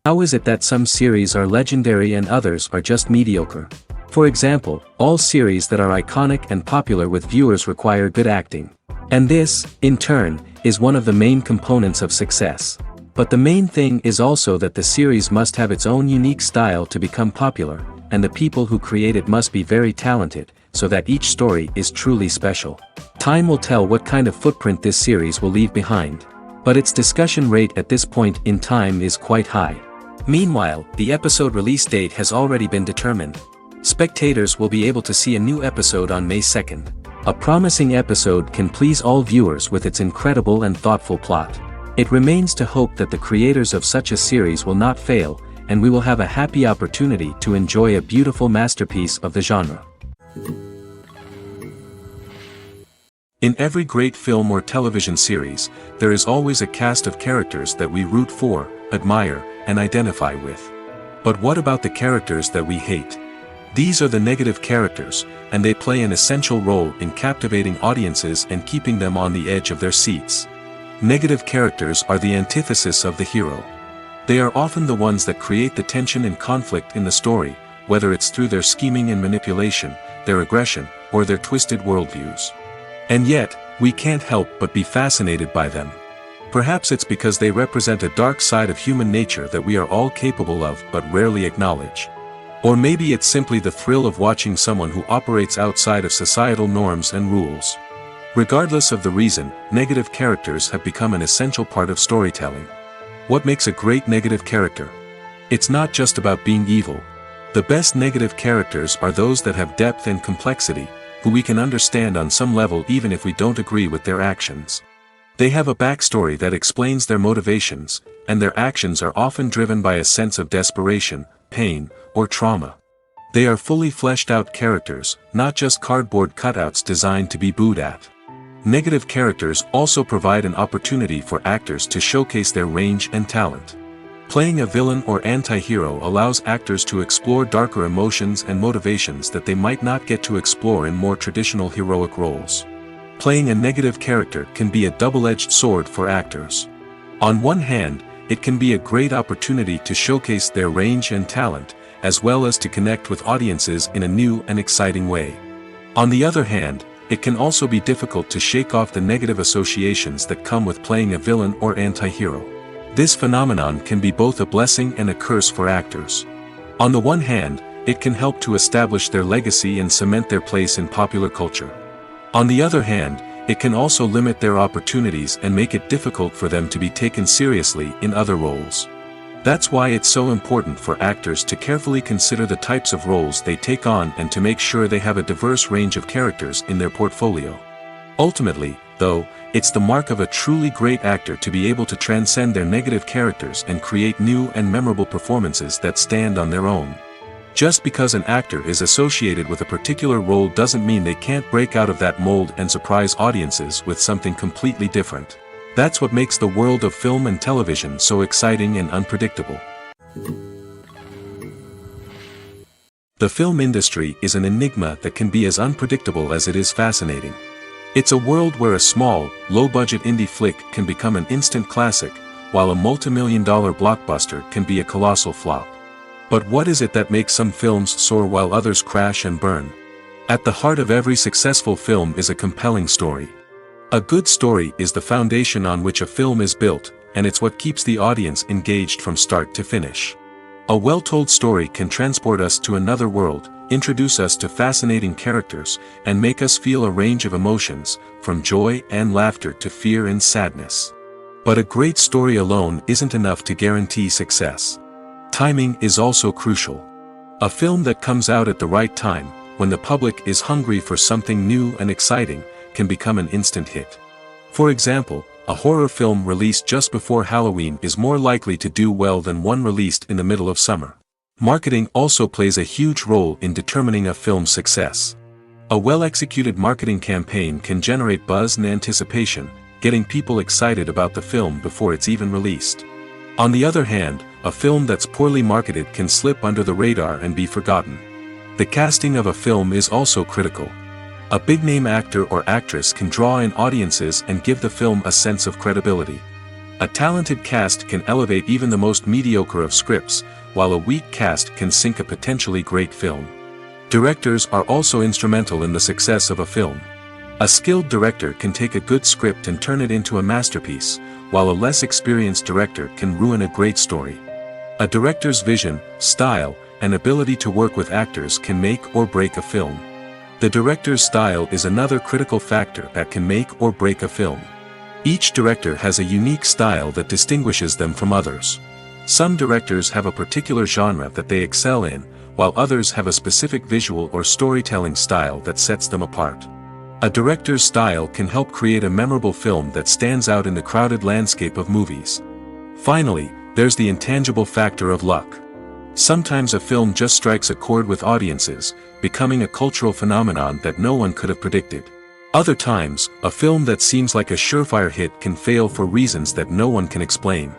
How is it that some series are legendary and others are just mediocre? For example, all series that are iconic and popular with viewers require good acting. And this, in turn, is one of the main components of success. But the main thing is also that the series must have its own unique style to become popular, and the people who create it must be very talented, so that each story is truly special. Time will tell what kind of footprint this series will leave behind. But its discussion rate at this point in time is quite high. Meanwhile, the episode release date has already been determined. Spectators will be able to see a new episode on May 2nd. A promising episode can please all viewers with its incredible and thoughtful plot. It remains to hope that the creators of such a series will not fail, and we will have a happy opportunity to enjoy a beautiful masterpiece of the genre. In every great film or television series, there is always a cast of characters that we root for, admire, and identify with. But what about the characters that we hate? These are the negative characters, and they play an essential role in captivating audiences and keeping them on the edge of their seats. Negative characters are the antithesis of the hero. They are often the ones that create the tension and conflict in the story, whether it's through their scheming and manipulation, their aggression, or their twisted worldviews. And yet, we can't help but be fascinated by them. Perhaps it's because they represent a dark side of human nature that we are all capable of but rarely acknowledge. Or maybe it's simply the thrill of watching someone who operates outside of societal norms and rules. Regardless of the reason, negative characters have become an essential part of storytelling. What makes a great negative character? It's not just about being evil. The best negative characters are those that have depth and complexity, who we can understand on some level even if we don't agree with their actions. They have a backstory that explains their motivations, and their actions are often driven by a sense of desperation, pain, or trauma. They are fully fleshed out characters, not just cardboard cutouts designed to be booed at. Negative characters also provide an opportunity for actors to showcase their range and talent. Playing a villain or anti-hero allows actors to explore darker emotions and motivations that they might not get to explore in more traditional heroic roles. Playing a negative character can be a double-edged sword for actors. On one hand, it can be a great opportunity to showcase their range and talent, as well as to connect with audiences in a new and exciting way. On the other hand, it can also be difficult to shake off the negative associations that come with playing a villain or anti-hero. This phenomenon can be both a blessing and a curse for actors. On the one hand, it can help to establish their legacy and cement their place in popular culture. On the other hand, it can also limit their opportunities and make it difficult for them to be taken seriously in other roles. That's why it's so important for actors to carefully consider the types of roles they take on and to make sure they have a diverse range of characters in their portfolio. Ultimately, though, it's the mark of a truly great actor to be able to transcend their negative characters and create new and memorable performances that stand on their own. Just because an actor is associated with a particular role doesn't mean they can't break out of that mold and surprise audiences with something completely different. That's what makes the world of film and television so exciting and unpredictable. The film industry is an enigma that can be as unpredictable as it is fascinating. It's a world where a small, low-budget indie flick can become an instant classic, while a multi-million-dollar blockbuster can be a colossal flop. But what is it that makes some films soar while others crash and burn? At the heart of every successful film is a compelling story. A good story is the foundation on which a film is built, and it's what keeps the audience engaged from start to finish. A well-told story can transport us to another world, introduce us to fascinating characters, and make us feel a range of emotions, from joy and laughter to fear and sadness. But a great story alone isn't enough to guarantee success. Timing is also crucial. A film that comes out at the right time, when the public is hungry for something new and exciting, can become an instant hit. For example, a horror film released just before Halloween is more likely to do well than one released in the middle of summer. Marketing also plays a huge role in determining a film's success. A well-executed marketing campaign can generate buzz and anticipation, getting people excited about the film before it's even released. On the other hand, a film that's poorly marketed can slip under the radar and be forgotten. The casting of a film is also critical. A big-name actor or actress can draw in audiences and give the film a sense of credibility. A talented cast can elevate even the most mediocre of scripts, while a weak cast can sink a potentially great film. Directors are also instrumental in the success of a film. A skilled director can take a good script and turn it into a masterpiece, while a less experienced director can ruin a great story. A director's vision, style, and ability to work with actors can make or break a film. The director's style is another critical factor that can make or break a film. Each director has a unique style that distinguishes them from others. Some directors have a particular genre that they excel in, while others have a specific visual or storytelling style that sets them apart. A director's style can help create a memorable film that stands out in the crowded landscape of movies. Finally, there's the intangible factor of luck. Sometimes a film just strikes a chord with audiences, becoming a cultural phenomenon that no one could have predicted. Other times, a film that seems like a surefire hit can fail for reasons that no one can explain.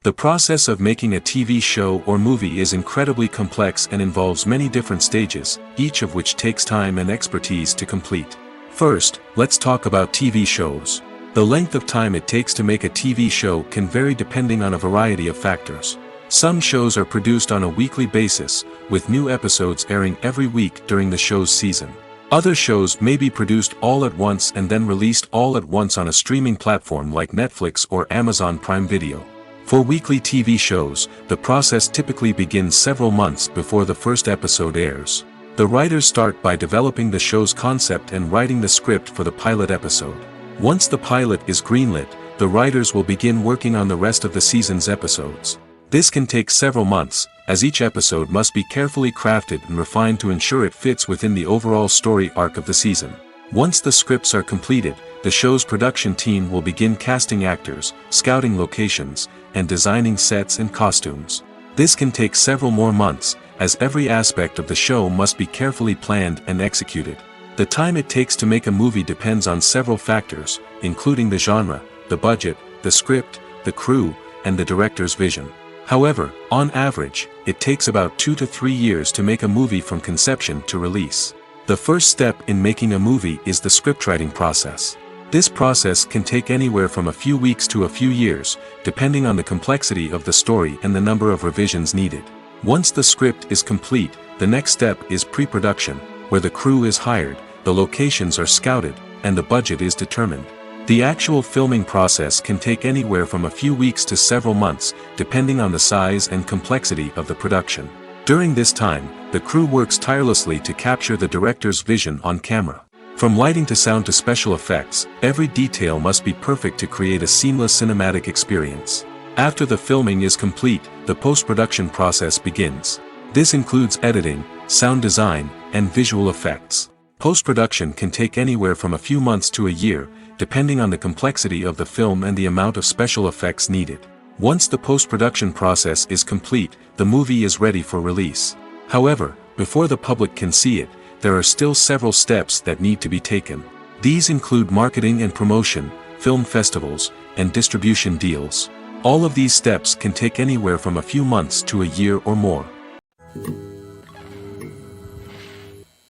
The process of making a TV show or movie is incredibly complex and involves many different stages, each of which takes time and expertise to complete. First, let's talk about TV shows. The length of time it takes to make a TV show can vary depending on a variety of factors. Some shows are produced on a weekly basis, with new episodes airing every week during the show's season. Other shows may be produced all at once and then released all at once on a streaming platform like Netflix or Amazon Prime Video. For weekly TV shows, the process typically begins several months before the first episode airs. The writers start by developing the show's concept and writing the script for the pilot episode. Once the pilot is greenlit, the writers will begin working on the rest of the season's episodes. This can take several months, as each episode must be carefully crafted and refined to ensure it fits within the overall story arc of the season. Once the scripts are completed, the show's production team will begin casting actors, scouting locations, and designing sets and costumes. This can take several more months, as every aspect of the show must be carefully planned and executed. The time it takes to make a movie depends on several factors, including the genre, the budget, the script, the crew, and the director's vision. However, on average, it takes about 2 to 3 years to make a movie from conception to release. The first step in making a movie is the scriptwriting process. This process can take anywhere from a few weeks to a few years, depending on the complexity of the story and the number of revisions needed. Once the script is complete, the next step is pre-production, where the crew is hired, the locations are scouted, and the budget is determined. The actual filming process can take anywhere from a few weeks to several months, depending on the size and complexity of the production. During this time, the crew works tirelessly to capture the director's vision on camera. From lighting to sound to special effects, every detail must be perfect to create a seamless cinematic experience. After the filming is complete, the post-production process begins. This includes editing, sound design, and visual effects. Post-production can take anywhere from a few months to a year, depending on the complexity of the film and the amount of special effects needed. Once the post-production process is complete, the movie is ready for release. However, before the public can see it, there are still several steps that need to be taken. These include marketing and promotion, film festivals, and distribution deals. All of these steps can take anywhere from a few months to a year or more.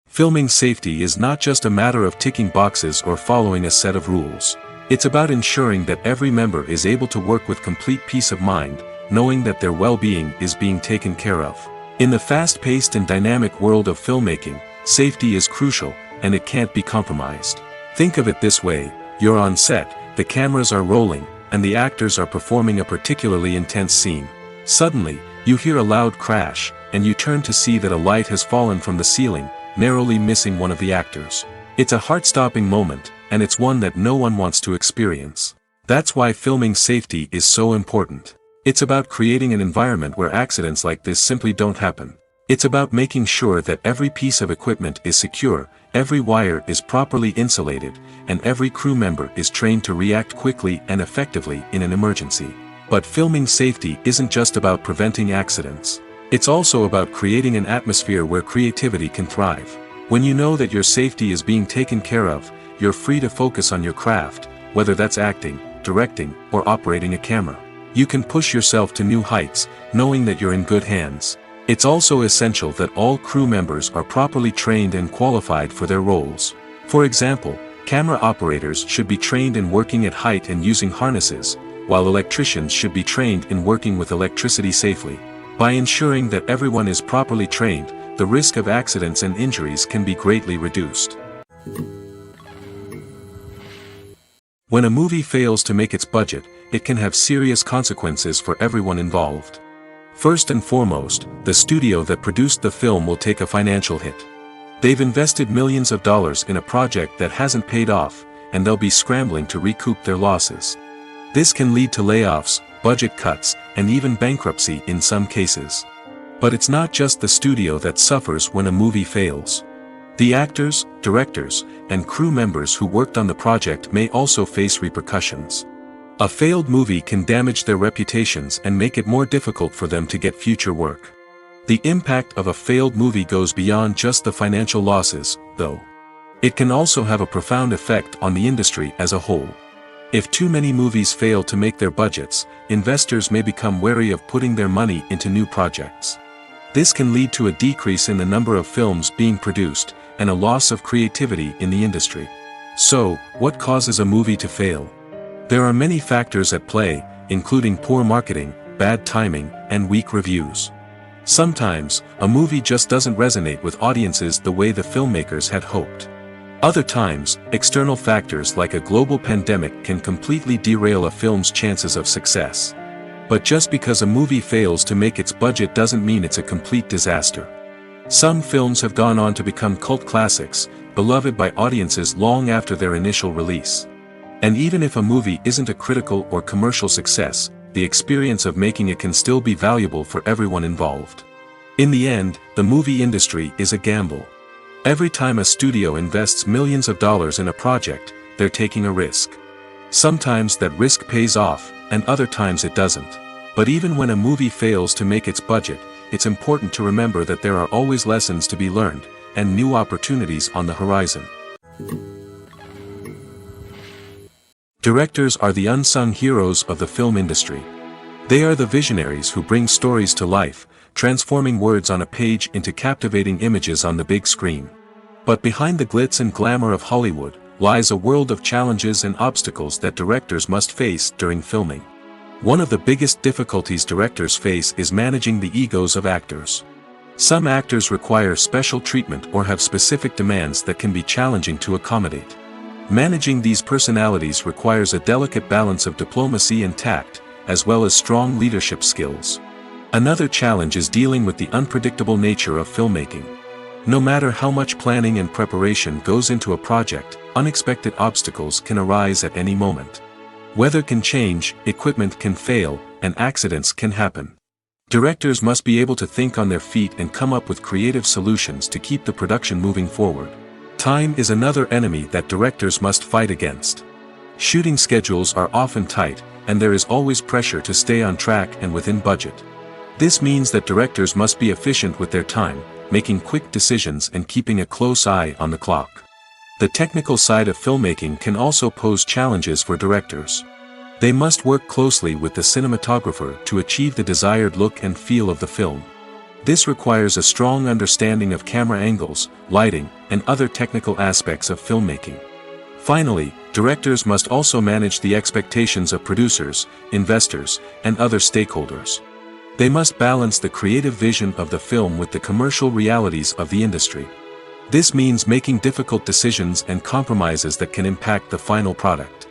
Filming safety is not just a matter of ticking boxes or following a set of rules. It's about ensuring that every member is able to work with complete peace of mind, knowing that their well-being is being taken care of. In the fast-paced and dynamic world of filmmaking, safety is crucial, and it can't be compromised. Think of it this way: You're on set, the cameras are rolling, and the actors are performing a particularly intense scene. Suddenly, you hear a loud crash, and you turn to see that a light has fallen from the ceiling, narrowly missing one of the actors. It's a heart-stopping moment, and it's one that no one wants to experience. That's why filming safety is so important. It's about creating an environment where accidents like this simply don't happen. It's about making sure that every piece of equipment is secure, every wire is properly insulated, and every crew member is trained to react quickly and effectively in an emergency. But filming safety isn't just about preventing accidents. It's also about creating an atmosphere where creativity can thrive. When you know that your safety is being taken care of, you're free to focus on your craft, whether that's acting, directing, or operating a camera. You can push yourself to new heights, knowing that you're in good hands. It's also essential that all crew members are properly trained and qualified for their roles. For example, camera operators should be trained in working at height and using harnesses, while electricians should be trained in working with electricity safely. By ensuring that everyone is properly trained, the risk of accidents and injuries can be greatly reduced. When a movie fails to make its budget, it can have serious consequences for everyone involved. First and foremost, the studio that produced the film will take a financial hit. They've invested millions of dollars in a project that hasn't paid off, and they'll be scrambling to recoup their losses. This can lead to layoffs, budget cuts, and even bankruptcy in some cases. But it's not just the studio that suffers when a movie fails. The actors, directors, and crew members who worked on the project may also face repercussions. A failed movie can damage their reputations and make it more difficult for them to get future work. The impact of a failed movie goes beyond just the financial losses, though. It can also have a profound effect on the industry as a whole. If too many movies fail to make their budgets, investors may become wary of putting their money into new projects. This can lead to a decrease in the number of films being produced, and a loss of creativity in the industry. So, what causes a movie to fail? There are many factors at play, including poor marketing, bad timing, and weak reviews. Sometimes, a movie just doesn't resonate with audiences the way the filmmakers had hoped. Other times, external factors like a global pandemic can completely derail a film's chances of success. But just because a movie fails to make its budget doesn't mean it's a complete disaster. Some films have gone on to become cult classics, beloved by audiences long after their initial release. And even if a movie isn't a critical or commercial success, the experience of making it can still be valuable for everyone involved. In the end, the movie industry is a gamble. Every time a studio invests millions of dollars in a project, they're taking a risk. Sometimes that risk pays off, and other times it doesn't. But even when a movie fails to make its budget, it's important to remember that there are always lessons to be learned, and new opportunities on the horizon. Directors are the unsung heroes of the film industry. They are the visionaries who bring stories to life, transforming words on a page into captivating images on the big screen. But behind the glitz and glamour of Hollywood, lies a world of challenges and obstacles that directors must face during filming. One of the biggest difficulties directors face is managing the egos of actors. Some actors require special treatment or have specific demands that can be challenging to accommodate. Managing these personalities requires a delicate balance of diplomacy and tact, as well as strong leadership skills. Another challenge is dealing with the unpredictable nature of filmmaking. No matter how much planning and preparation goes into a project, unexpected obstacles can arise at any moment. Weather can change, equipment can fail, and accidents can happen. Directors must be able to think on their feet and come up with creative solutions to keep the production moving forward. Time is another enemy that directors must fight against. Shooting schedules are often tight, and there is always pressure to stay on track and within budget. This means that directors must be efficient with their time, making quick decisions and keeping a close eye on the clock. The technical side of filmmaking can also pose challenges for directors. They must work closely with the cinematographer to achieve the desired look and feel of the film. This requires a strong understanding of camera angles, lighting, and other technical aspects of filmmaking. Finally, directors must also manage the expectations of producers, investors, and other stakeholders. They must balance the creative vision of the film with the commercial realities of the industry. This means making difficult decisions and compromises that can impact the final product.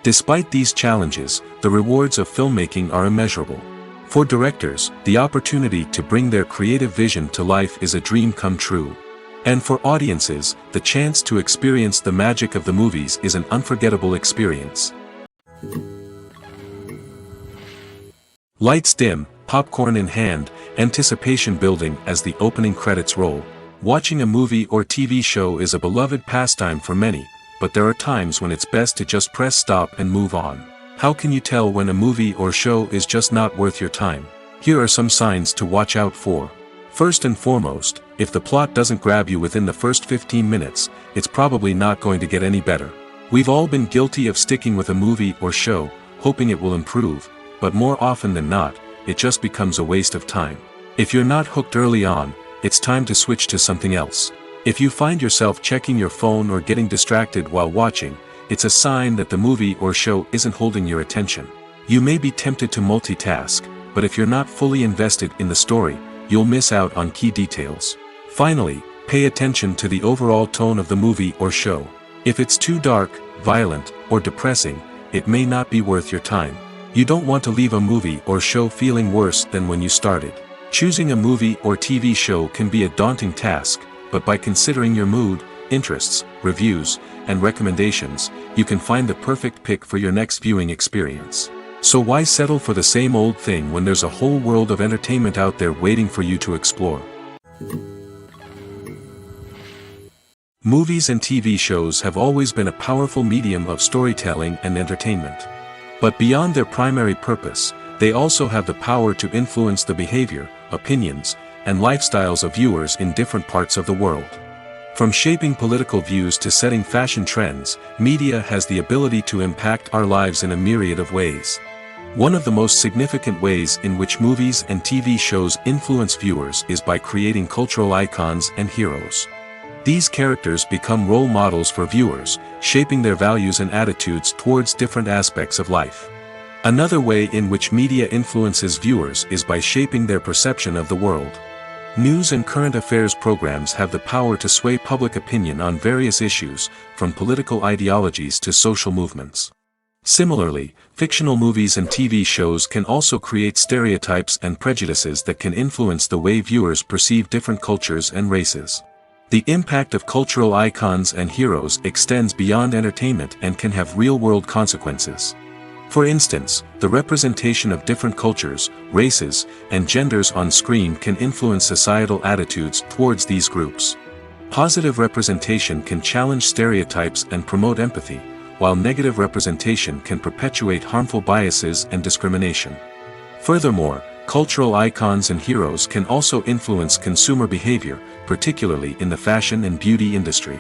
Despite these challenges, the rewards of filmmaking are immeasurable. For directors, the opportunity to bring their creative vision to life is a dream come true. And for audiences, the chance to experience the magic of the movies is an unforgettable experience. Lights dim, popcorn in hand, anticipation building as the opening credits roll. Watching a movie or TV show is a beloved pastime for many, but there are times when it's best to just press stop and move on. How can you tell when a movie or show is just not worth your time? Here are some signs to watch out for. First and foremost, if the plot doesn't grab you within the first 15 minutes, it's probably not going to get any better. We've all been guilty of sticking with a movie or show, hoping it will improve, but more often than not, it just becomes a waste of time. If you're not hooked early on, it's time to switch to something else. If you find yourself checking your phone or getting distracted while watching, it's a sign that the movie or show isn't holding your attention. You may be tempted to multitask, but if you're not fully invested in the story, you'll miss out on key details. Finally, pay attention to the overall tone of the movie or show. If it's too dark, violent, or depressing, it may not be worth your time. You don't want to leave a movie or show feeling worse than when you started. Choosing a movie or TV show can be a daunting task, but by considering your mood, interests, reviews, and recommendations, you can find the perfect pick for your next viewing experience. So why settle for the same old thing when there's a whole world of entertainment out there waiting for you to explore? Movies and TV shows have always been a powerful medium of storytelling and entertainment. But beyond their primary purpose, they also have the power to influence the behavior, opinions, and lifestyles of viewers in different parts of the world. From shaping political views to setting fashion trends, media has the ability to impact our lives in a myriad of ways. One of the most significant ways in which movies and TV shows influence viewers is by creating cultural icons and heroes. These characters become role models for viewers, shaping their values and attitudes towards different aspects of life. Another way in which media influences viewers is by shaping their perception of the world. News and current affairs programs have the power to sway public opinion on various issues, from political ideologies to social movements. Similarly, fictional movies and TV shows can also create stereotypes and prejudices that can influence the way viewers perceive different cultures and races. The impact of cultural icons and heroes extends beyond entertainment and can have real-world consequences. For instance, the representation of different cultures, races, and genders on screen can influence societal attitudes towards these groups. Positive representation can challenge stereotypes and promote empathy, while negative representation can perpetuate harmful biases and discrimination. Furthermore, cultural icons and heroes can also influence consumer behavior, particularly in the fashion and beauty industry.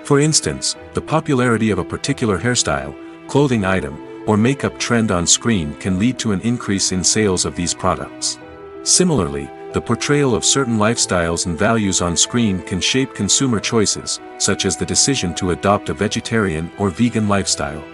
For instance, the popularity of a particular hairstyle, clothing item, or makeup trend on screen can lead to an increase in sales of these products. Similarly, the portrayal of certain lifestyles and values on screen can shape consumer choices, such as the decision to adopt a vegetarian or vegan lifestyle.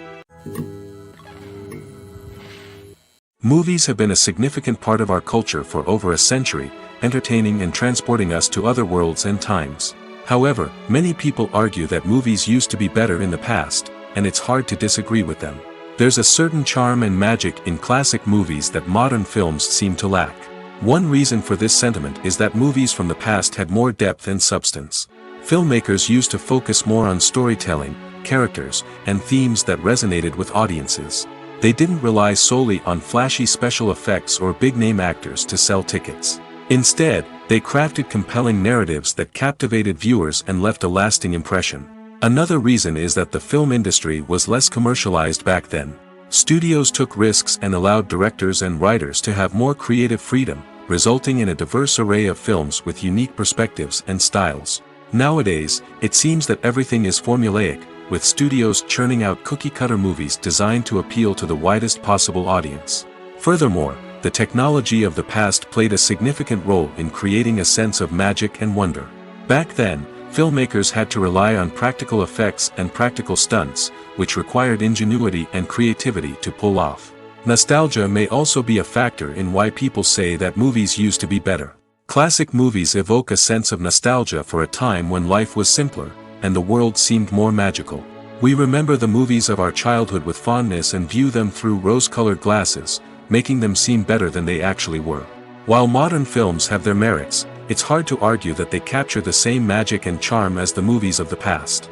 Movies have been a significant part of our culture for over a century, entertaining and transporting us to other worlds and times. However, many people argue that movies used to be better in the past, and it's hard to disagree with them. There's a certain charm and magic in classic movies that modern films seem to lack. One reason for this sentiment is that movies from the past had more depth and substance. Filmmakers used to focus more on storytelling, characters, and themes that resonated with audiences. They didn't rely solely on flashy special effects or big-name actors to sell tickets. Instead, they crafted compelling narratives that captivated viewers and left a lasting impression. Another reason is that the film industry was less commercialized back then. Studios took risks and allowed directors and writers to have more creative freedom, resulting in a diverse array of films with unique perspectives and styles. Nowadays, it seems that everything is formulaic, with studios churning out cookie-cutter movies designed to appeal to the widest possible audience. Furthermore, the technology of the past played a significant role in creating a sense of magic and wonder. Back then, filmmakers had to rely on practical effects and practical stunts, which required ingenuity and creativity to pull off. Nostalgia may also be a factor in why people say that movies used to be better. Classic movies evoke a sense of nostalgia for a time when life was simpler, and the world seemed more magical. We remember the movies of our childhood with fondness and view them through rose-colored glasses, making them seem better than they actually were. While modern films have their merits, it's hard to argue that they capture the same magic and charm as the movies of the past.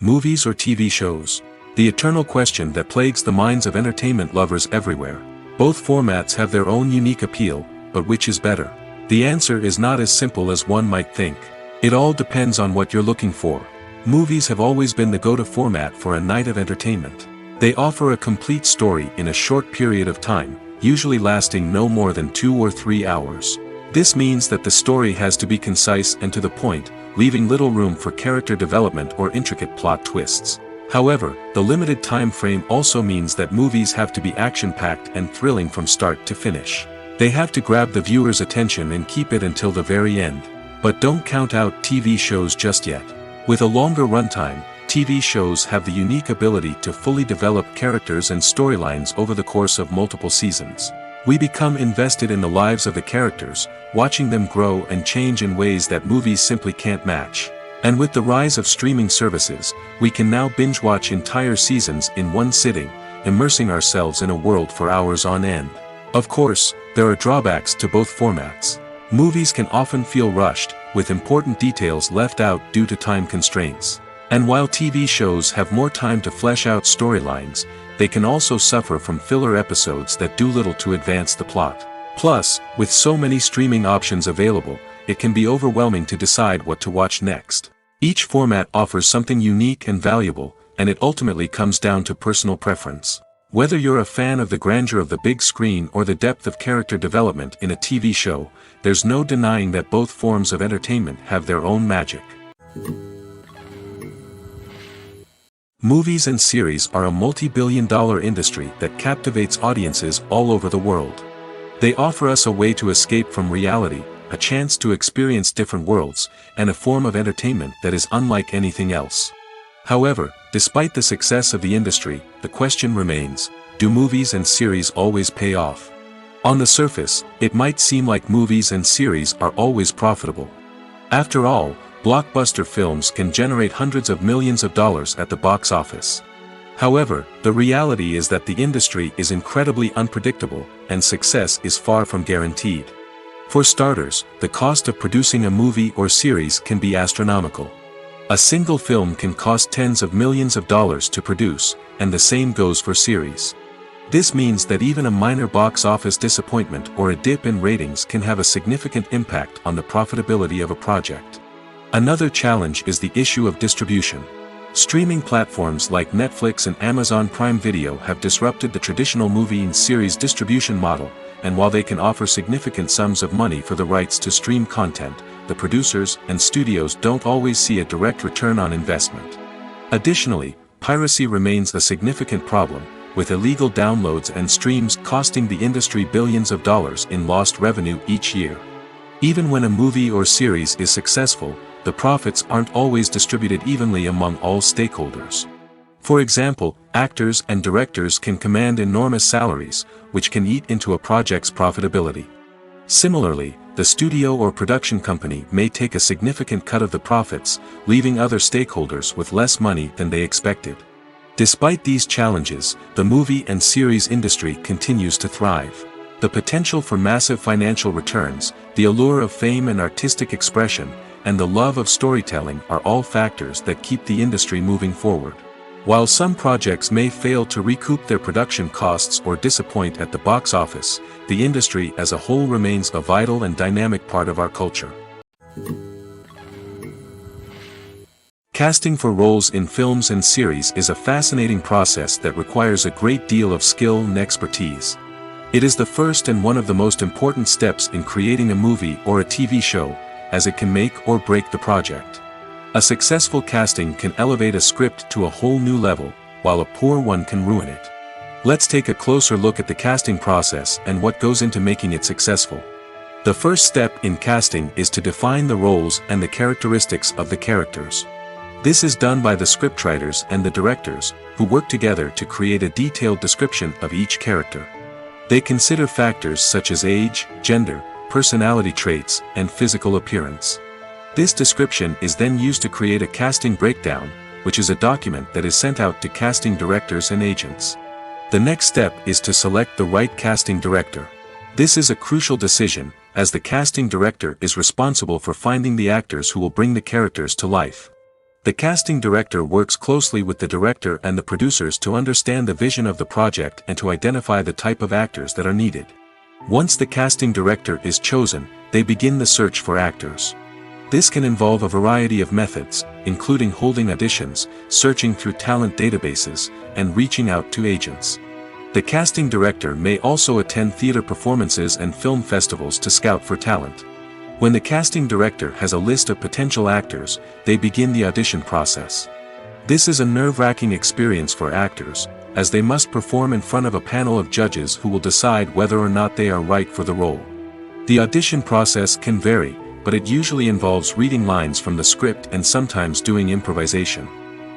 Movies or TV shows? The eternal question that plagues the minds of entertainment lovers everywhere. Both formats have their own unique appeal, but which is better? The answer is not as simple as one might think. It all depends on what you're looking for. Movies have always been the go-to format for a night of entertainment. They offer a complete story in a short period of time, usually lasting no more than 2 or 3 hours. This means that the story has to be concise and to the point, leaving little room for character development or intricate plot twists. However, the limited time frame also means that movies have to be action-packed and thrilling from start to finish. They have to grab the viewer's attention and keep it until the very end. But don't count out TV shows just yet. With a longer runtime, TV shows have the unique ability to fully develop characters and storylines over the course of multiple seasons. We become invested in the lives of the characters, watching them grow and change in ways that movies simply can't match. And with the rise of streaming services, we can now binge-watch entire seasons in one sitting, immersing ourselves in a world for hours on end. Of course, there are drawbacks to both formats. Movies can often feel rushed, with important details left out due to time constraints. And while TV shows have more time to flesh out storylines, they can also suffer from filler episodes that do little to advance the plot. Plus, with so many streaming options available, it can be overwhelming to decide what to watch next. Each format offers something unique and valuable, and it ultimately comes down to personal preference. Whether you're a fan of the grandeur of the big screen or the depth of character development in a TV show, there's no denying that both forms of entertainment have their own magic. Movies and series are a multi-billion-dollar industry that captivates audiences all over the world. They offer us a way to escape from reality, a chance to experience different worlds, and a form of entertainment that is unlike anything else. However, despite the success of the industry, the question remains, do movies and series always pay off? On the surface, it might seem like movies and series are always profitable. After all, blockbuster films can generate hundreds of millions of dollars at the box office. However, the reality is that the industry is incredibly unpredictable, and success is far from guaranteed. For starters, the cost of producing a movie or series can be astronomical. A single film can cost tens of millions of dollars to produce, and the same goes for series. This means that even a minor box office disappointment or a dip in ratings can have a significant impact on the profitability of a project. Another challenge is the issue of distribution. Streaming platforms like Netflix and Amazon Prime Video have disrupted the traditional movie and series distribution model, and while they can offer significant sums of money for the rights to stream content, the producers and studios don't always see a direct return on investment. Additionally, piracy remains a significant problem, with illegal downloads and streams costing the industry billions of dollars in lost revenue each year. Even when a movie or series is successful, the profits aren't always distributed evenly among all stakeholders. For example, actors and directors can command enormous salaries, which can eat into a project's profitability. Similarly, the studio or production company may take a significant cut of the profits, leaving other stakeholders with less money than they expected. Despite these challenges, the movie and series industry continues to thrive. The potential for massive financial returns, the allure of fame and artistic expression, and the love of storytelling are all factors that keep the industry moving forward. While some projects may fail to recoup their production costs or disappoint at the box office, the industry as a whole remains a vital and dynamic part of our culture. Casting for roles in films and series is a fascinating process that requires a great deal of skill and expertise. It is the first and one of the most important steps in creating a movie or a TV show, as it can make or break the project. A successful casting can elevate a script to a whole new level, while a poor one can ruin it. Let's take a closer look at the casting process and what goes into making it successful. The first step in casting is to define the roles and the characteristics of the characters. This is done by the scriptwriters and the directors, who work together to create a detailed description of each character. They consider factors such as age, gender, personality traits, and physical appearance. This description is then used to create a casting breakdown, which is a document that is sent out to casting directors and agents. The next step is to select the right casting director. This is a crucial decision, as the casting director is responsible for finding the actors who will bring the characters to life. The casting director works closely with the director and the producers to understand the vision of the project and to identify the type of actors that are needed. Once the casting director is chosen, they begin the search for actors. This can involve a variety of methods, including holding auditions, searching through talent databases, and reaching out to agents. The casting director may also attend theater performances and film festivals to scout for talent. When the casting director has a list of potential actors, they begin the audition process. This is a nerve-wracking experience for actors, as they must perform in front of a panel of judges who will decide whether or not they are right for the role. The audition process can vary, but it usually involves reading lines from the script and sometimes doing improvisation.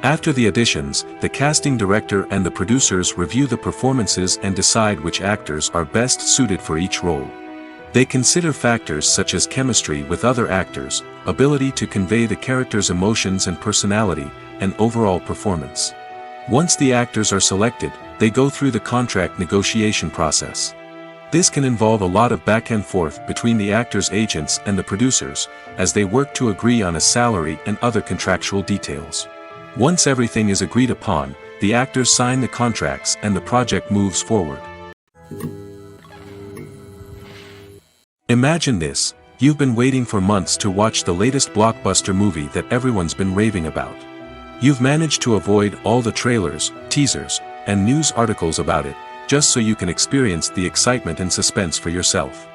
After the auditions, the casting director and the producers review the performances and decide which actors are best suited for each role. They consider factors such as chemistry with other actors, ability to convey the character's emotions and personality, and overall performance. Once the actors are selected, they go through the contract negotiation process. This can involve a lot of back and forth between the actors' agents and the producers, as they work to agree on a salary and other contractual details. Once everything is agreed upon, the actors sign the contracts and the project moves forward. Imagine this: you've been waiting for months to watch the latest blockbuster movie that everyone's been raving about. You've managed to avoid all the trailers, teasers, and news articles about it, just so you can experience the excitement and suspense for yourself.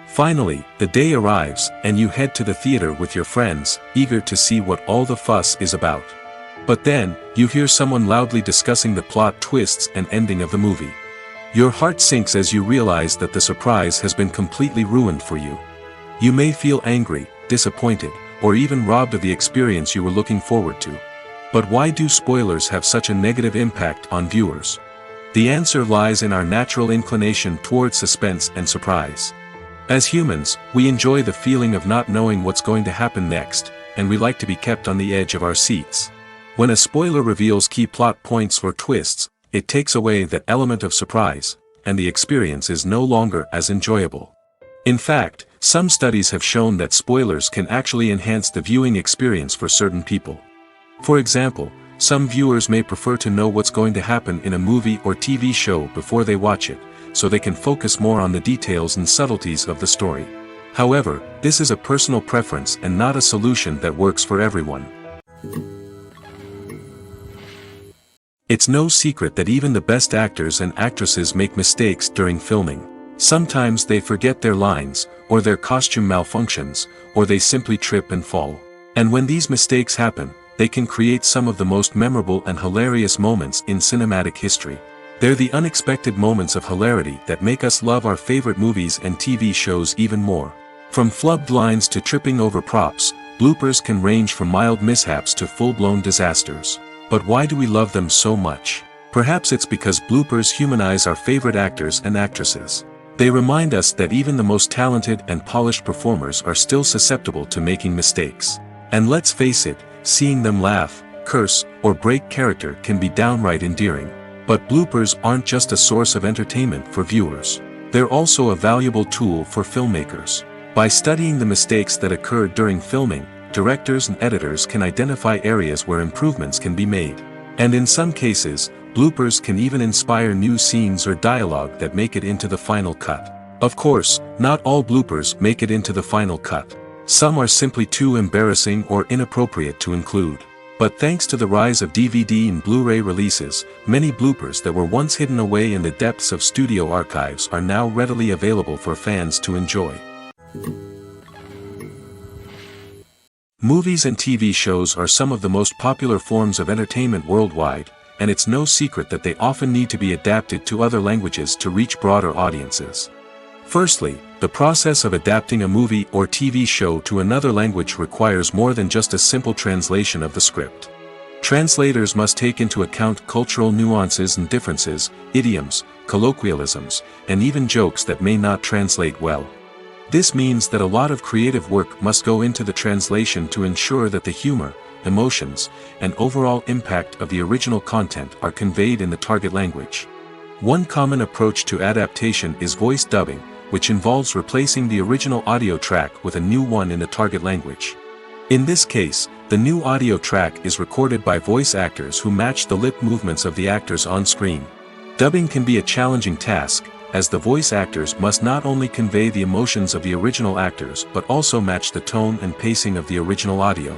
Finally, the day arrives, and you head to the theater with your friends, eager to see what all the fuss is about. But then, you hear someone loudly discussing the plot twists and ending of the movie. Your heart sinks as you realize that the surprise has been completely ruined for you. You may feel angry, disappointed, or even robbed of the experience you were looking forward to. But why do spoilers have such a negative impact on viewers? The answer lies in our natural inclination toward suspense and surprise. As humans, we enjoy the feeling of not knowing what's going to happen next, and we like to be kept on the edge of our seats. When a spoiler reveals key plot points or twists, it takes away that element of surprise, and the experience is no longer as enjoyable. In fact, some studies have shown that spoilers can actually enhance the viewing experience for certain people. For example, some viewers may prefer to know what's going to happen in a movie or TV show before they watch it, so they can focus more on the details and subtleties of the story. However, this is a personal preference and not a solution that works for everyone. It's no secret that even the best actors and actresses make mistakes during filming. Sometimes they forget their lines, or their costume malfunctions, or they simply trip and fall. And when these mistakes happen, they can create some of the most memorable and hilarious moments in cinematic history. They're the unexpected moments of hilarity that make us love our favorite movies and TV shows even more. From flubbed lines to tripping over props, bloopers can range from mild mishaps to full-blown disasters. But why do we love them so much? Perhaps it's because bloopers humanize our favorite actors and actresses. They remind us that even the most talented and polished performers are still susceptible to making mistakes. And let's face it, seeing them laugh, curse, or break character can be downright endearing. But bloopers aren't just a source of entertainment for viewers. They're also a valuable tool for filmmakers. By studying the mistakes that occurred during filming, directors and editors can identify areas where improvements can be made. And in some cases, bloopers can even inspire new scenes or dialogue that make it into the final cut. Of course, not all bloopers make it into the final cut. Some are simply too embarrassing or inappropriate to include. But thanks to the rise of DVD and Blu-ray releases, many bloopers that were once hidden away in the depths of studio archives are now readily available for fans to enjoy. Movies and TV shows are some of the most popular forms of entertainment worldwide, and it's no secret that they often need to be adapted to other languages to reach broader audiences. Firstly, the process of adapting a movie or TV show to another language requires more than just a simple translation of the script. Translators must take into account cultural nuances and differences, idioms, colloquialisms, and even jokes that may not translate well. This means that a lot of creative work must go into the translation to ensure that the humor, emotions, and overall impact of the original content are conveyed in the target language. One common approach to adaptation is voice dubbing, which involves replacing the original audio track with a new one in the target language. In this case, the new audio track is recorded by voice actors who match the lip movements of the actors on screen. Dubbing can be a challenging task, as the voice actors must not only convey the emotions of the original actors but also match the tone and pacing of the original audio.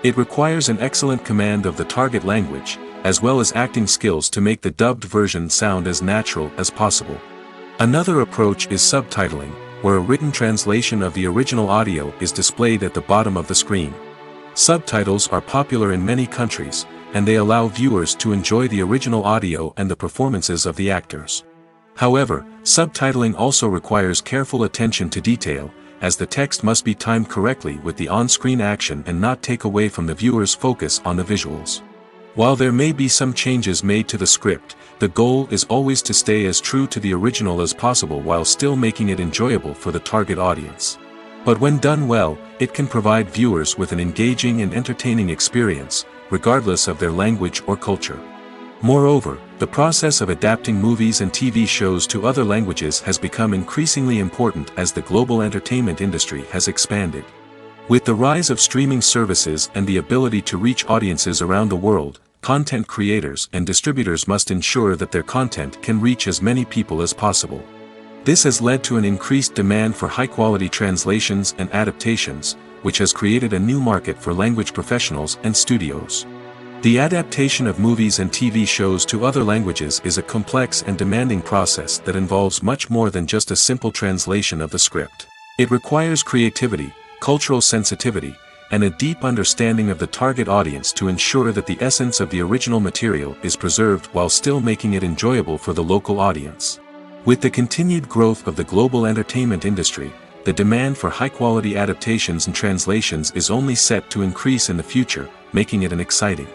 It requires an excellent command of the target language, as well as acting skills to make the dubbed version sound as natural as possible. Another approach is subtitling, where a written translation of the original audio is displayed at the bottom of the screen. Subtitles are popular in many countries, and they allow viewers to enjoy the original audio and the performances of the actors. However, subtitling also requires careful attention to detail, as the text must be timed correctly with the on-screen action and not take away from the viewer's focus on the visuals. While there may be some changes made to the script, the goal is always to stay as true to the original as possible while still making it enjoyable for the target audience. But when done well, it can provide viewers with an engaging and entertaining experience, regardless of their language or culture. Moreover, the process of adapting movies and TV shows to other languages has become increasingly important as the global entertainment industry has expanded. With the rise of streaming services and the ability to reach audiences around the world, content creators and distributors must ensure that their content can reach as many people as possible. This has led to an increased demand for high-quality translations and adaptations, which has created a new market for language professionals and studios. The adaptation of movies and TV shows to other languages is a complex and demanding process that involves much more than just a simple translation of the script. It requires creativity, cultural sensitivity, and a deep understanding of the target audience to ensure that the essence of the original material is preserved while still making it enjoyable for the local audience. With the continued growth of the global entertainment industry, the demand for high-quality adaptations and translations is only set to increase in the future, making it an exciting.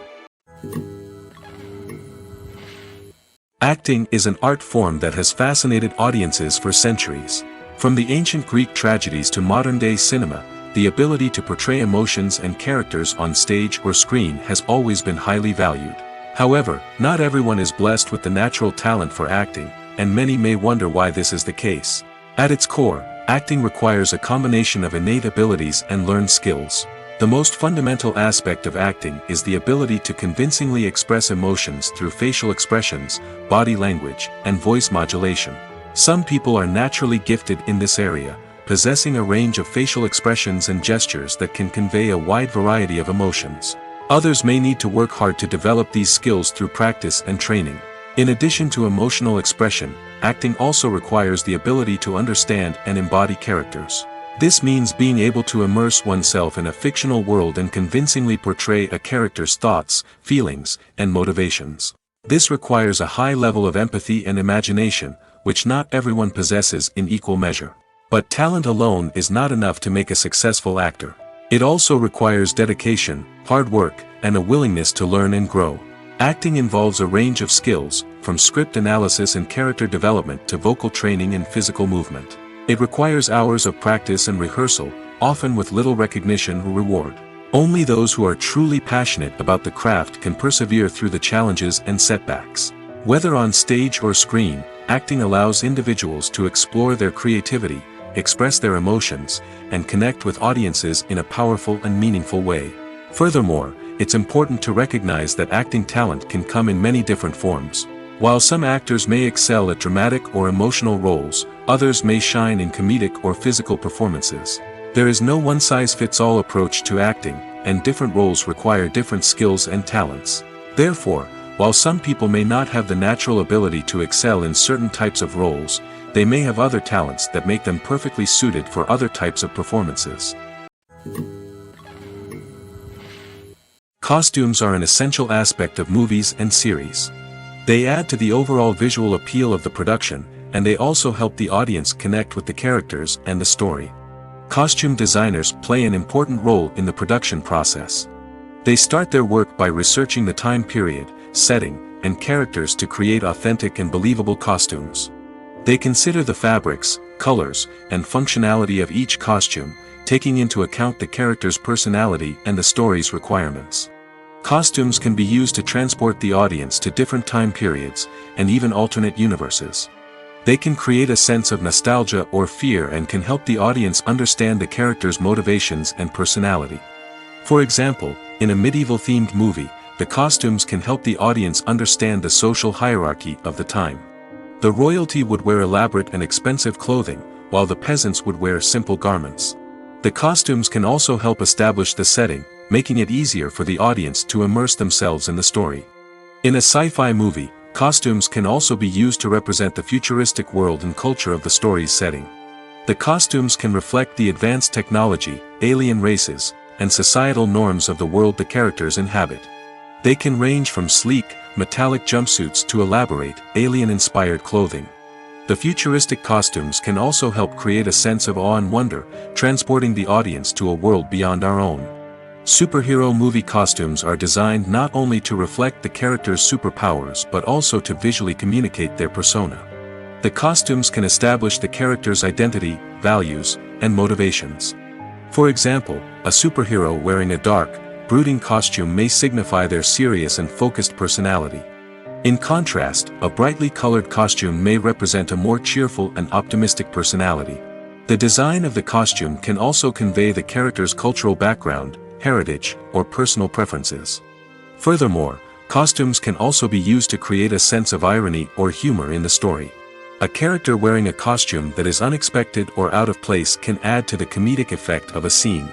Acting is an art form that has fascinated audiences for centuries. From the ancient Greek tragedies to modern-day cinema, the ability to portray emotions and characters on stage or screen has always been highly valued. However, not everyone is blessed with the natural talent for acting, and many may wonder why this is the case. At its core, acting requires a combination of innate abilities and learned skills. The most fundamental aspect of acting is the ability to convincingly express emotions through facial expressions, body language, and voice modulation. Some people are naturally gifted in this area, possessing a range of facial expressions and gestures that can convey a wide variety of emotions. Others may need to work hard to develop these skills through practice and training. In addition to emotional expression, acting also requires the ability to understand and embody characters. This means being able to immerse oneself in a fictional world and convincingly portray a character's thoughts, feelings, and motivations. This requires a high level of empathy and imagination, which not everyone possesses in equal measure. But talent alone is not enough to make a successful actor. It also requires dedication, hard work, and a willingness to learn and grow. Acting involves a range of skills, from script analysis and character development to vocal training and physical movement. It requires hours of practice and rehearsal, often with little recognition or reward. Only those who are truly passionate about the craft can persevere through the challenges and setbacks. Whether on stage or screen, acting allows individuals to explore their creativity, express their emotions, and connect with audiences in a powerful and meaningful way. Furthermore, it's important to recognize that acting talent can come in many different forms. While some actors may excel at dramatic or emotional roles, others may shine in comedic or physical performances. There is no one-size-fits-all approach to acting, and different roles require different skills and talents. Therefore, while some people may not have the natural ability to excel in certain types of roles, they may have other talents that make them perfectly suited for other types of performances. Costumes are an essential aspect of movies and series. They add to the overall visual appeal of the production, and they also help the audience connect with the characters and the story. Costume designers play an important role in the production process. They start their work by researching the time period, setting, and characters to create authentic and believable costumes. They consider the fabrics, colors, and functionality of each costume, taking into account the character's personality and the story's requirements. Costumes can be used to transport the audience to different time periods, and even alternate universes. They can create a sense of nostalgia or fear and can help the audience understand the character's motivations and personality. For example, in a medieval-themed movie, the costumes can help the audience understand the social hierarchy of the time. The royalty would wear elaborate and expensive clothing, while the peasants would wear simple garments. The costumes can also help establish the setting, making it easier for the audience to immerse themselves in the story. In a sci-fi movie, costumes can also be used to represent the futuristic world and culture of the story's setting. The costumes can reflect the advanced technology, alien races, and societal norms of the world the characters inhabit. They can range from sleek, metallic jumpsuits to elaborate, alien-inspired clothing. The futuristic costumes can also help create a sense of awe and wonder, transporting the audience to a world beyond our own. Superhero movie costumes are designed not only to reflect the character's superpowers but also to visually communicate their persona. The costumes can establish the character's identity, values, and motivations. For example, a superhero wearing a dark, brooding costume may signify their serious and focused personality. In contrast, a brightly colored costume may represent a more cheerful and optimistic personality. The design of the costume can also convey the character's cultural background, heritage, or personal preferences. Furthermore, costumes can also be used to create a sense of irony or humor in the story. A character wearing a costume that is unexpected or out of place can add to the comedic effect of a scene.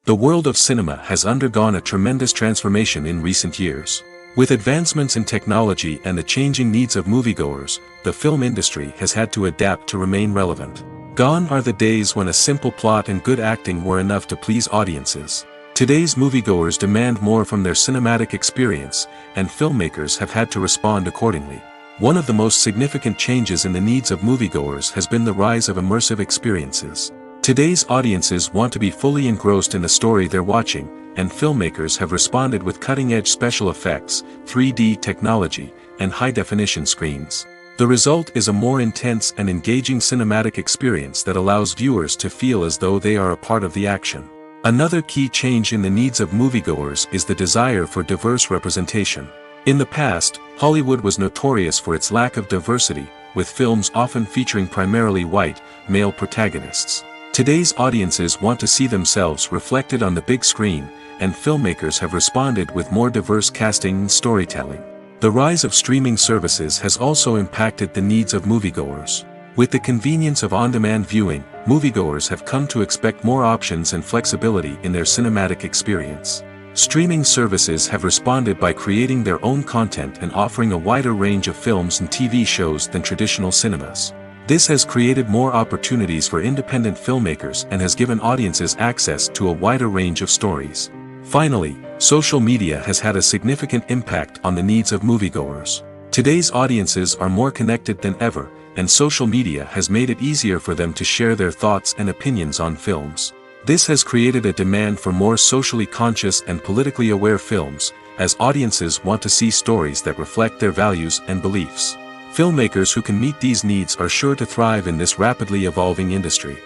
The world of cinema has undergone a tremendous transformation in recent years. With advancements in technology and the changing needs of moviegoers, the film industry has had to adapt to remain relevant. Gone are the days when a simple plot and good acting were enough to please audiences. Today's moviegoers demand more from their cinematic experience, and filmmakers have had to respond accordingly. One of the most significant changes in the needs of moviegoers has been the rise of immersive experiences. Today's audiences want to be fully engrossed in the story they're watching, and filmmakers have responded with cutting-edge special effects, 3D technology, and high-definition screens. The result is a more intense and engaging cinematic experience that allows viewers to feel as though they are a part of the action. Another key change in the needs of moviegoers is the desire for diverse representation. In the past, Hollywood was notorious for its lack of diversity, with films often featuring primarily white, male protagonists. Today's audiences want to see themselves reflected on the big screen, and filmmakers have responded with more diverse casting and storytelling. The rise of streaming services has also impacted the needs of moviegoers. With the convenience of on-demand viewing, moviegoers have come to expect more options and flexibility in their cinematic experience. Streaming services have responded by creating their own content and offering a wider range of films and TV shows than traditional cinemas. This has created more opportunities for independent filmmakers and has given audiences access to a wider range of stories. Finally, social media has had a significant impact on the needs of moviegoers. Today's audiences are more connected than ever, and social media has made it easier for them to share their thoughts and opinions on films. This has created a demand for more socially conscious and politically aware films, as audiences want to see stories that reflect their values and beliefs. Filmmakers who can meet these needs are sure to thrive in this rapidly evolving industry.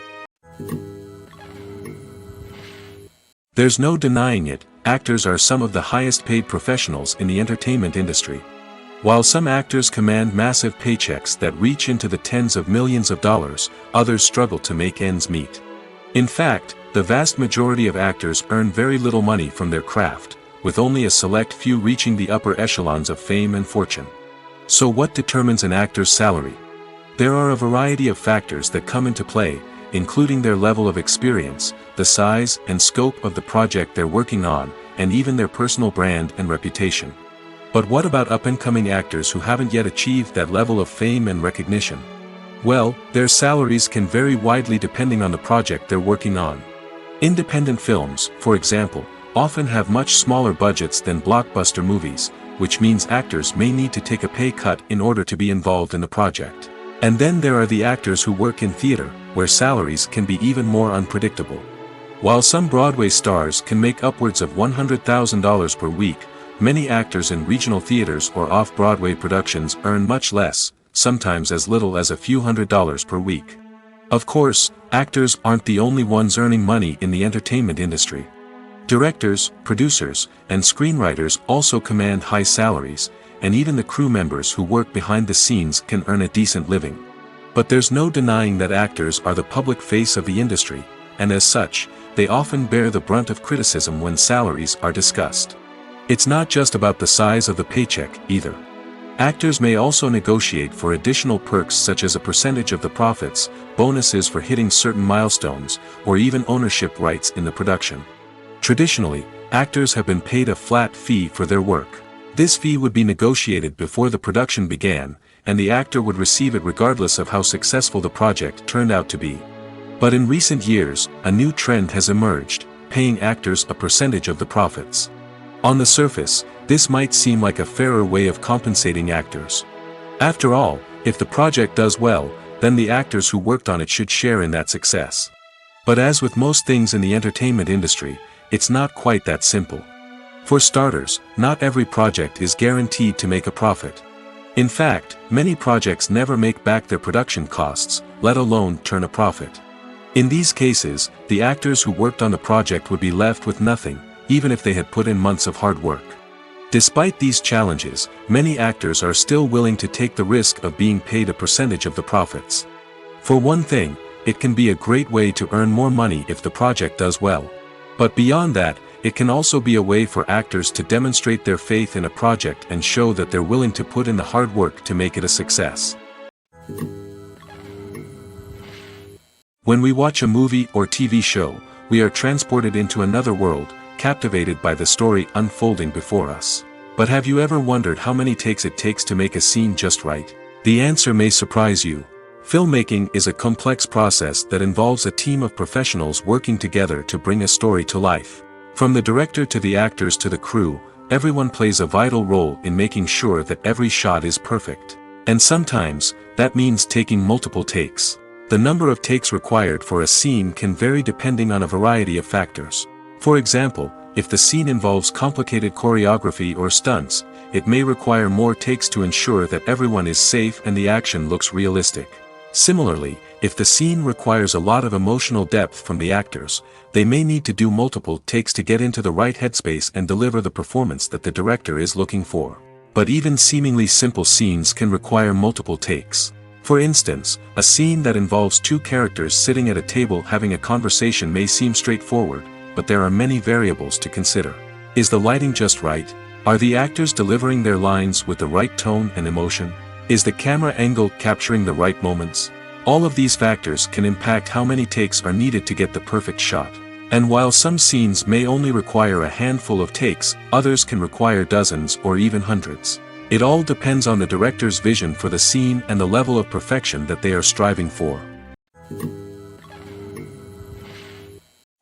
There's no denying it, actors are some of the highest paid professionals in the entertainment industry. While some actors command massive paychecks that reach into the tens of millions of dollars, others struggle to make ends meet. In fact, the vast majority of actors earn very little money from their craft, with only a select few reaching the upper echelons of fame and fortune. So what determines an actor's salary? There are a variety of factors that come into play, including their level of experience, the size and scope of the project they're working on, and even their personal brand and reputation. But what about up-and-coming actors who haven't yet achieved that level of fame and recognition? Well, their salaries can vary widely depending on the project they're working on. Independent films, for example, often have much smaller budgets than blockbuster movies, which means actors may need to take a pay cut in order to be involved in the project. And then there are the actors who work in theater, where salaries can be even more unpredictable. While some Broadway stars can make upwards of $100,000 per week, many actors in regional theaters or off-Broadway productions earn much less, sometimes as little as a few $100s per week. Of course, actors aren't the only ones earning money in the entertainment industry. Directors, producers, and screenwriters also command high salaries, and even the crew members who work behind the scenes can earn a decent living. But there's no denying that actors are the public face of the industry, and as such, they often bear the brunt of criticism when salaries are discussed. It's not just about the size of the paycheck, either. Actors may also negotiate for additional perks such as a percentage of the profits, bonuses for hitting certain milestones, or even ownership rights in the production. Traditionally, actors have been paid a flat fee for their work. This fee would be negotiated before the production began, and the actor would receive it regardless of how successful the project turned out to be. But in recent years, a new trend has emerged, paying actors a percentage of the profits. On the surface, this might seem like a fairer way of compensating actors. After all, if the project does well, then the actors who worked on it should share in that success. But as with most things in the entertainment industry, it's not quite that simple. For starters, not every project is guaranteed to make a profit. In fact, many projects never make back their production costs, let alone turn a profit. In these cases, the actors who worked on the project would be left with nothing, even if they had put in months of hard work. Despite these challenges, many actors are still willing to take the risk of being paid a percentage of the profits. For one thing, it can be a great way to earn more money if the project does well. But beyond that, it can also be a way for actors to demonstrate their faith in a project and show that they're willing to put in the hard work to make it a success. When we watch a movie or TV show, we are transported into another world, captivated by the story unfolding before us. But have you ever wondered how many takes it takes to make a scene just right? The answer may surprise you. Filmmaking is a complex process that involves a team of professionals working together to bring a story to life. From the director to the actors to the crew, everyone plays a vital role in making sure that every shot is perfect. And sometimes, that means taking multiple takes. The number of takes required for a scene can vary depending on a variety of factors. For example, if the scene involves complicated choreography or stunts, it may require more takes to ensure that everyone is safe and the action looks realistic. Similarly, if the scene requires a lot of emotional depth from the actors, they may need to do multiple takes to get into the right headspace and deliver the performance that the director is looking for. But even seemingly simple scenes can require multiple takes. For instance, a scene that involves two characters sitting at a table having a conversation may seem straightforward, but there are many variables to consider. Is the lighting just right? Are the actors delivering their lines with the right tone and emotion? Is the camera angle capturing the right moments? All of these factors can impact how many takes are needed to get the perfect shot. And while some scenes may only require a handful of takes, others can require dozens or even hundreds. It all depends on the director's vision for the scene and the level of perfection that they are striving for.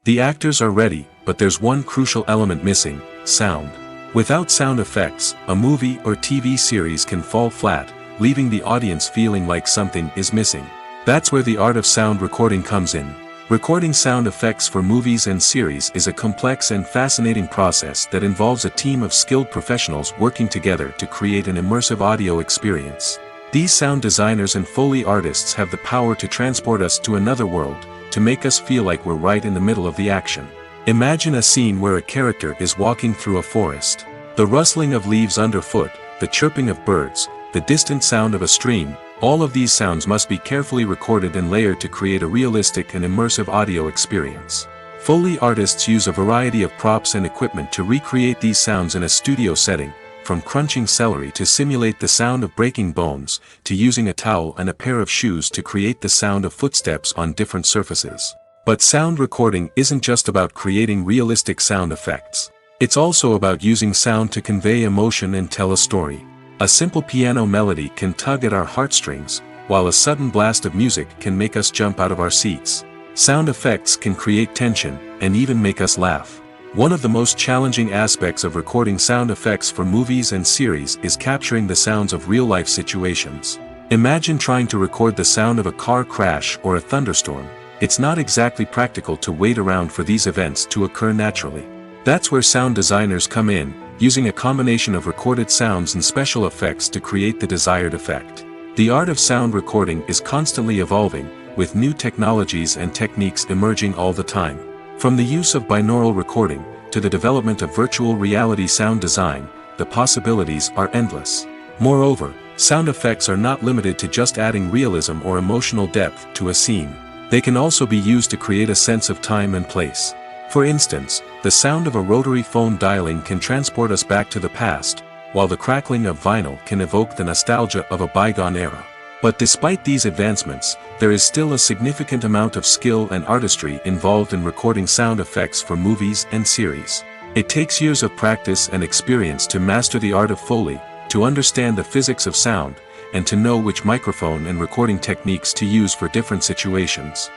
The actors are ready, but there's one crucial element missing: sound. Without sound effects, a movie or TV series can fall flat, leaving the audience feeling like something is missing. That's where the art of sound recording comes in. Recording sound effects for movies and series is a complex and fascinating process that involves a team of skilled professionals working together to create an immersive audio experience. These sound designers and Foley artists have the power to transport us to another world, to make us feel like we're right in the middle of the action. Imagine a scene where a character is walking through a forest. The rustling of leaves underfoot, the chirping of birds, the distant sound of a stream, all of these sounds must be carefully recorded and layered to create a realistic and immersive audio experience. Foley artists use a variety of props and equipment to recreate these sounds in a studio setting, from crunching celery to simulate the sound of breaking bones, to using a towel and a pair of shoes to create the sound of footsteps on different surfaces. But sound recording isn't just about creating realistic sound effects. It's also about using sound to convey emotion and tell a story. A simple piano melody can tug at our heartstrings, while a sudden blast of music can make us jump out of our seats. Sound effects can create tension, and even make us laugh. One of the most challenging aspects of recording sound effects for movies and series is capturing the sounds of real-life situations. Imagine trying to record the sound of a car crash or a thunderstorm. It's not exactly practical to wait around for these events to occur naturally. That's where sound designers come in, using a combination of recorded sounds and special effects to create the desired effect. The art of sound recording is constantly evolving, with new technologies and techniques emerging all the time. From the use of binaural recording, to the development of virtual reality sound design, the possibilities are endless. Moreover, sound effects are not limited to just adding realism or emotional depth to a scene. They can also be used to create a sense of time and place. For instance, the sound of a rotary phone dialing can transport us back to the past, while the crackling of vinyl can evoke the nostalgia of a bygone era. But despite these advancements, there is still a significant amount of skill and artistry involved in recording sound effects for movies and series. It takes years of practice and experience to master the art of Foley, to understand the physics of sound, and to know which microphone and recording techniques to use for different situations.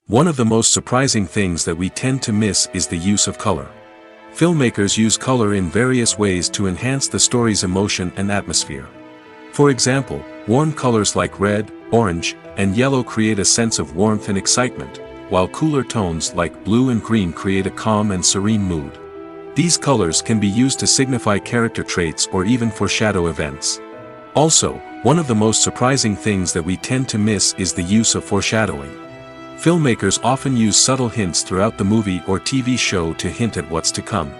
One of the most surprising things that we tend to miss is the use of color. Filmmakers use color in various ways to enhance the story's emotion and atmosphere. For example, warm colors like red, orange, and yellow create a sense of warmth and excitement, while cooler tones like blue and green create a calm and serene mood. These colors can be used to signify character traits or even foreshadow events. Also, one of the most surprising things that we tend to miss is the use of foreshadowing. Filmmakers often use subtle hints throughout the movie or TV show to hint at what's to come.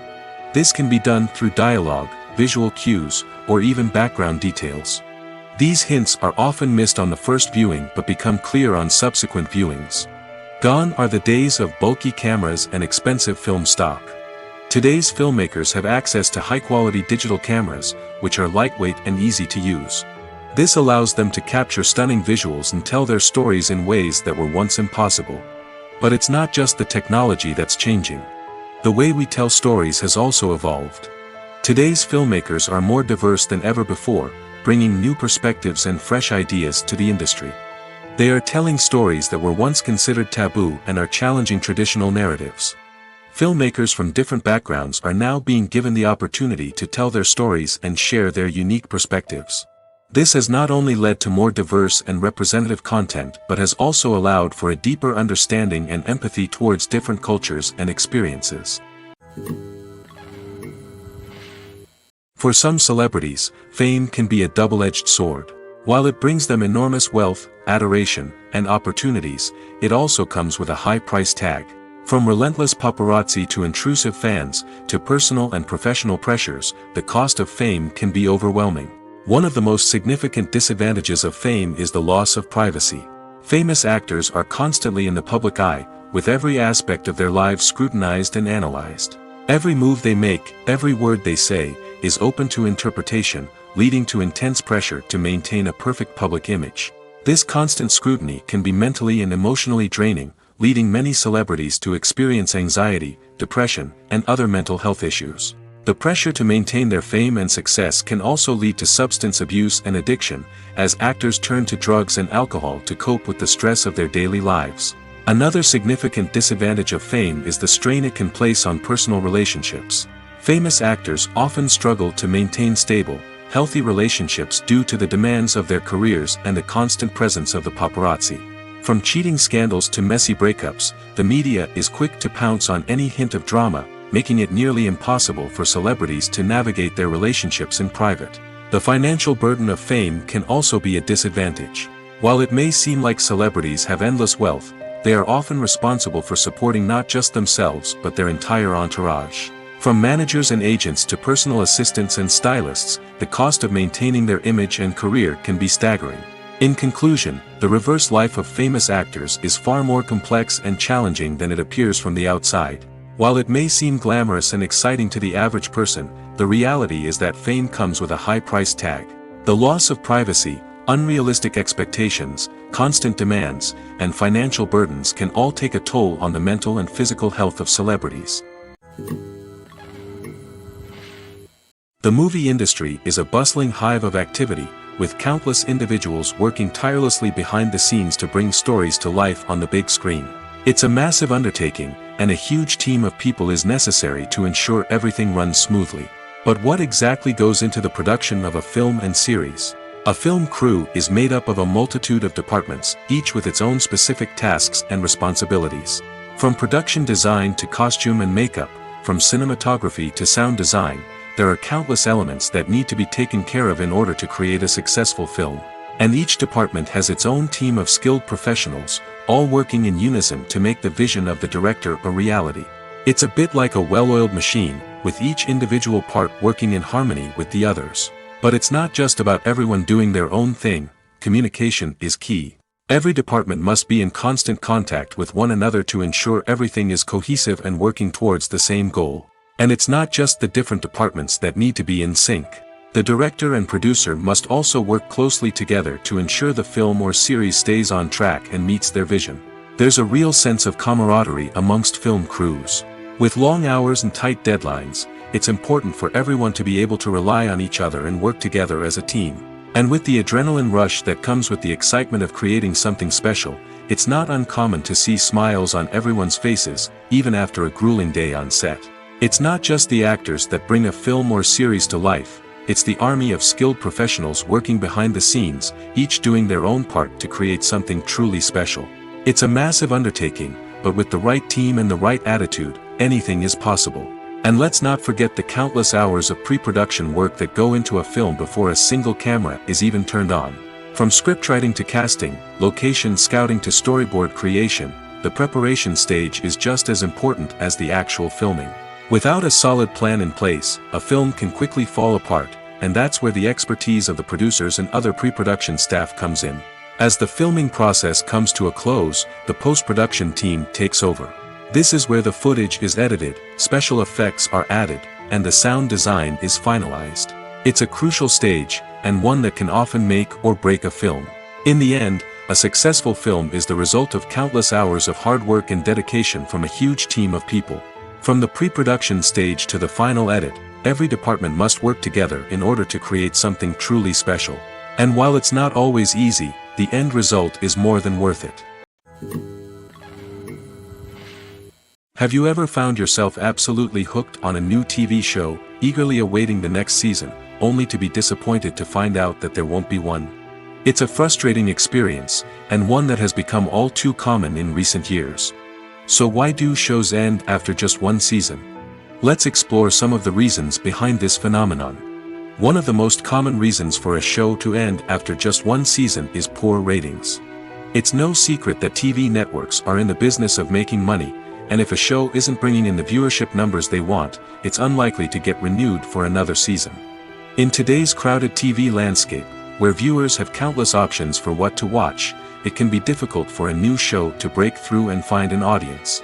This can be done through dialogue, visual cues, or even background details. These hints are often missed on the first viewing but become clear on subsequent viewings. Gone are the days of bulky cameras and expensive film stock. Today's filmmakers have access to high-quality digital cameras, which are lightweight and easy to use. This allows them to capture stunning visuals and tell their stories in ways that were once impossible. But it's not just the technology that's changing. The way we tell stories has also evolved. Today's filmmakers are more diverse than ever before, bringing new perspectives and fresh ideas to the industry. They are telling stories that were once considered taboo and are challenging traditional narratives. Filmmakers from different backgrounds are now being given the opportunity to tell their stories and share their unique perspectives. This has not only led to more diverse and representative content but has also allowed for a deeper understanding and empathy towards different cultures and experiences. For some celebrities, fame can be a double-edged sword. While it brings them enormous wealth, adoration, and opportunities, it also comes with a high price tag. From relentless paparazzi to intrusive fans, to personal and professional pressures, the cost of fame can be overwhelming. One of the most significant disadvantages of fame is the loss of privacy. Famous actors are constantly in the public eye, with every aspect of their lives scrutinized and analyzed. Every move they make, every word they say, is open to interpretation, leading to intense pressure to maintain a perfect public image. This constant scrutiny can be mentally and emotionally draining, leading many celebrities to experience anxiety, depression, and other mental health issues. The pressure to maintain their fame and success can also lead to substance abuse and addiction, as actors turn to drugs and alcohol to cope with the stress of their daily lives. Another significant disadvantage of fame is the strain it can place on personal relationships. Famous actors often struggle to maintain stable, healthy relationships due to the demands of their careers and the constant presence of the paparazzi. From cheating scandals to messy breakups, the media is quick to pounce on any hint of drama, making it nearly impossible for celebrities to navigate their relationships in private. The financial burden of fame can also be a disadvantage. While it may seem like celebrities have endless wealth, they are often responsible for supporting not just themselves but their entire entourage. From managers and agents to personal assistants and stylists, the cost of maintaining their image and career can be staggering. In conclusion, the reverse life of famous actors is far more complex and challenging than it appears from the outside. While it may seem glamorous and exciting to the average person, the reality is that fame comes with a high price tag. The loss of privacy, unrealistic expectations, constant demands, and financial burdens can all take a toll on the mental and physical health of celebrities. The movie industry is a bustling hive of activity, with countless individuals working tirelessly behind the scenes to bring stories to life on the big screen. It's a massive undertaking, and a huge team of people is necessary to ensure everything runs smoothly. But what exactly goes into the production of a film and series? A film crew is made up of a multitude of departments, each with its own specific tasks and responsibilities. From production design to costume and makeup, from cinematography to sound design, there are countless elements that need to be taken care of in order to create a successful film. And each department has its own team of skilled professionals, all working in unison to make the vision of the director a reality. It's a bit like a well-oiled machine, with each individual part working in harmony with the others. But it's not just about everyone doing their own thing. Communication is key. Every department must be in constant contact with one another to ensure everything is cohesive and working towards the same goal. And it's not just the different departments that need to be in sync. The director and producer must also work closely together to ensure the film or series stays on track and meets their vision. There's a real sense of camaraderie amongst film crews. With long hours and tight deadlines, it's important for everyone to be able to rely on each other and work together as a team. And with the adrenaline rush that comes with the excitement of creating something special, it's not uncommon to see smiles on everyone's faces, even after a grueling day on set. It's not just the actors that bring a film or series to life, it's the army of skilled professionals working behind the scenes, each doing their own part to create something truly special. It's a massive undertaking, but with the right team and the right attitude, anything is possible. And let's not forget the countless hours of pre-production work that go into a film before a single camera is even turned on. From scriptwriting to casting, location scouting to storyboard creation, the preparation stage is just as important as the actual filming. Without a solid plan in place, a film can quickly fall apart, and that's where the expertise of the producers and other pre-production staff comes in. As the filming process comes to a close, the post-production team takes over. This is where the footage is edited, special effects are added, and the sound design is finalized. It's a crucial stage, and one that can often make or break a film. In the end, a successful film is the result of countless hours of hard work and dedication from a huge team of people. From the pre-production stage to the final edit, every department must work together in order to create something truly special. And while it's not always easy, the end result is more than worth it. Have you ever found yourself absolutely hooked on a new TV show, eagerly awaiting the next season, only to be disappointed to find out that there won't be one? It's a frustrating experience, and one that has become all too common in recent years. So why do shows end after just one season? Let's explore some of the reasons behind this phenomenon. One of the most common reasons for a show to end after just one season is poor ratings. It's no secret that TV networks are in the business of making money, and if a show isn't bringing in the viewership numbers they want, it's unlikely to get renewed for another season. In today's crowded TV landscape, where viewers have countless options for what to watch, it can be difficult for a new show to break through and find an audience.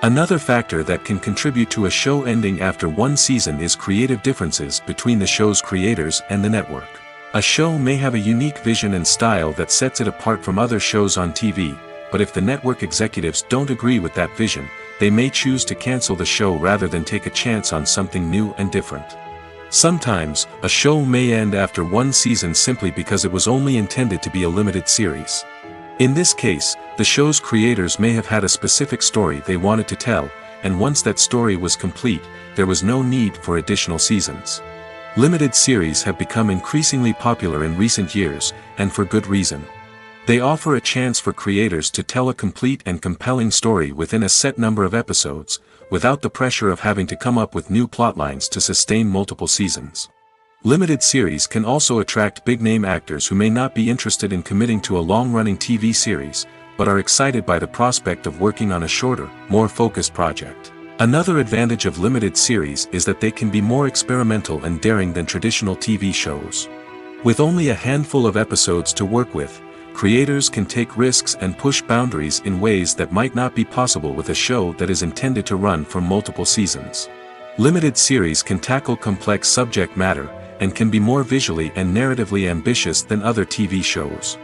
Another factor that can contribute to a show ending after one season is creative differences between the show's creators and the network. A show may have a unique vision and style that sets it apart from other shows on TV, but if the network executives don't agree with that vision, they may choose to cancel the show rather than take a chance on something new and different. Sometimes, a show may end after one season simply because it was only intended to be a limited series. In this case, the show's creators may have had a specific story they wanted to tell, and once that story was complete, there was no need for additional seasons. Limited series have become increasingly popular in recent years, and for good reason. They offer a chance for creators to tell a complete and compelling story within a set number of episodes, without the pressure of having to come up with new plotlines to sustain multiple seasons. Limited series can also attract big-name actors who may not be interested in committing to a long-running TV series, but are excited by the prospect of working on a shorter, more focused project. Another advantage of limited series is that they can be more experimental and daring than traditional TV shows. With only a handful of episodes to work with, creators can take risks and push boundaries in ways that might not be possible with a show that is intended to run for multiple seasons. Limited series can tackle complex subject matter, and can be more visually and narratively ambitious than other TV shows.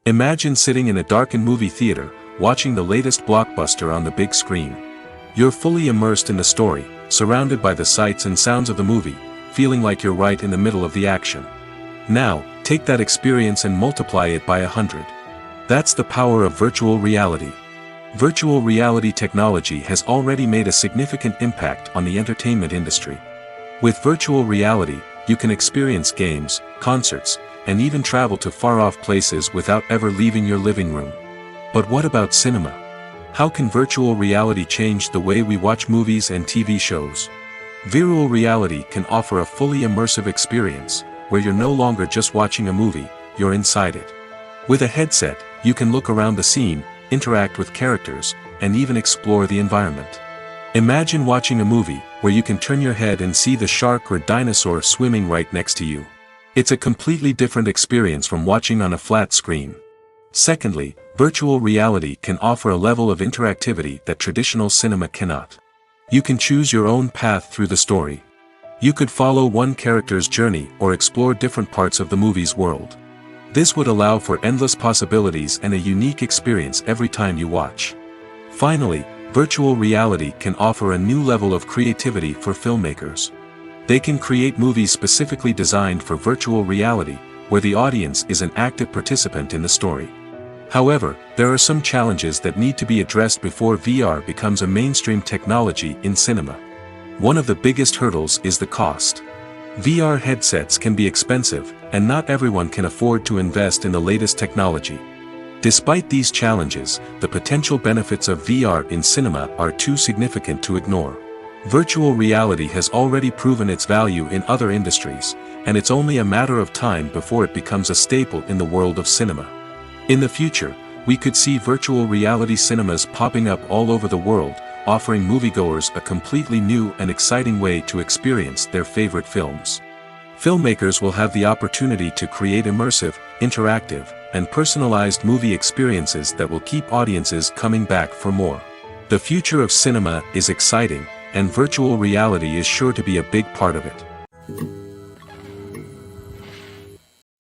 Imagine sitting in a darkened movie theater, watching the latest blockbuster on the big screen. You're fully immersed in the story, surrounded by the sights and sounds of the movie, feeling like you're right in the middle of the action. Now, take that experience and multiply it by 100. That's the power of virtual reality. Virtual reality technology has already made a significant impact on the entertainment industry. With virtual reality, you can experience games, concerts, and even travel to far-off places without ever leaving your living room. But what about cinema? How can virtual reality change the way we watch movies and TV shows? Virtual reality can offer a fully immersive experience, where you're no longer just watching a movie, you're inside it. With a headset, you can look around the scene, interact with characters, and even explore the environment. Imagine watching a movie, where you can turn your head and see the shark or dinosaur swimming right next to you. It's a completely different experience from watching on a flat screen. Secondly, virtual reality can offer a level of interactivity that traditional cinema cannot. You can choose your own path through the story. You could follow one character's journey or explore different parts of the movie's world. This would allow for endless possibilities and a unique experience every time you watch. Finally, virtual reality can offer a new level of creativity for filmmakers. They can create movies specifically designed for virtual reality, where the audience is an active participant in the story. However, there are some challenges that need to be addressed before VR becomes a mainstream technology in cinema. One of the biggest hurdles is the cost. VR headsets can be expensive, and not everyone can afford to invest in the latest technology. Despite these challenges, the potential benefits of VR in cinema are too significant to ignore. Virtual reality has already proven its value in other industries, and it's only a matter of time before it becomes a staple in the world of cinema. In the future, we could see virtual reality cinemas popping up all over the world, offering moviegoers a completely new and exciting way to experience their favorite films. Filmmakers will have the opportunity to create immersive, interactive, and personalized movie experiences that will keep audiences coming back for more. The future of cinema is exciting, and virtual reality is sure to be a big part of it.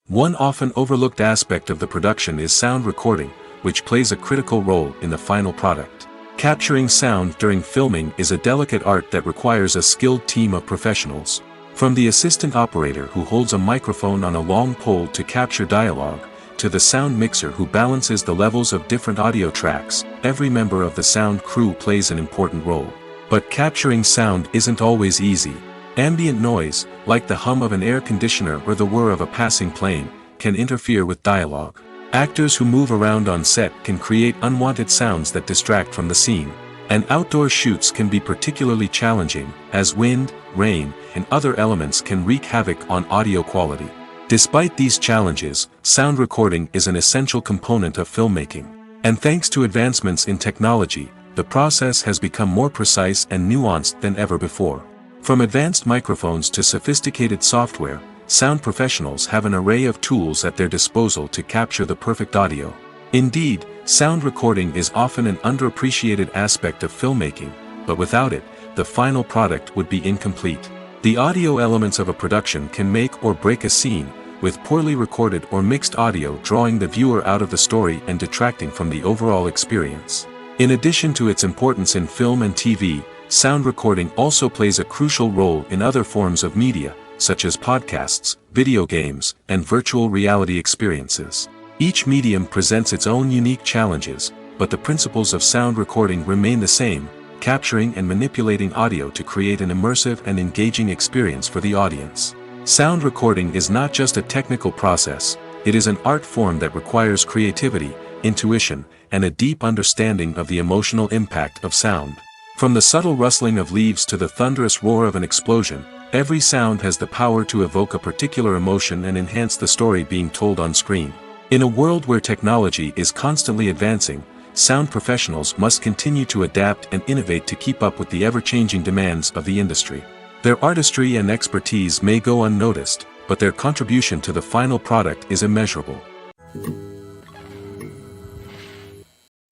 One often overlooked aspect of the production is sound recording, which plays a critical role in the final product. Capturing sound during filming is a delicate art that requires a skilled team of professionals. From the assistant operator who holds a microphone on a long pole to capture dialogue, to the sound mixer who balances the levels of different audio tracks, every member of the sound crew plays an important role. But capturing sound isn't always easy. Ambient noise, like the hum of an air conditioner or the whir of a passing plane, can interfere with dialogue. Actors who move around on set can create unwanted sounds that distract from the scene. And outdoor shoots can be particularly challenging, as wind, rain, and other elements can wreak havoc on audio quality. Despite these challenges, sound recording is an essential component of filmmaking. And thanks to advancements in technology, the process has become more precise and nuanced than ever before. From advanced microphones to sophisticated software, sound professionals have an array of tools at their disposal to capture the perfect audio. Indeed, sound recording is often an underappreciated aspect of filmmaking, but without it, the final product would be incomplete. The audio elements of a production can make or break a scene, with poorly recorded or mixed audio drawing the viewer out of the story and detracting from the overall experience. In addition to its importance in film and TV, sound recording also plays a crucial role in other forms of media, such as podcasts, video games, and virtual reality experiences. Each medium presents its own unique challenges, but the principles of sound recording remain the same, capturing and manipulating audio to create an immersive and engaging experience for the audience. Sound recording is not just a technical process, it is an art form that requires creativity, intuition, and a deep understanding of the emotional impact of sound. From the subtle rustling of leaves to the thunderous roar of an explosion, every sound has the power to evoke a particular emotion and enhance the story being told on screen. In a world where technology is constantly advancing, sound professionals must continue to adapt and innovate to keep up with the ever-changing demands of the industry. Their artistry and expertise may go unnoticed, but their contribution to the final product is immeasurable.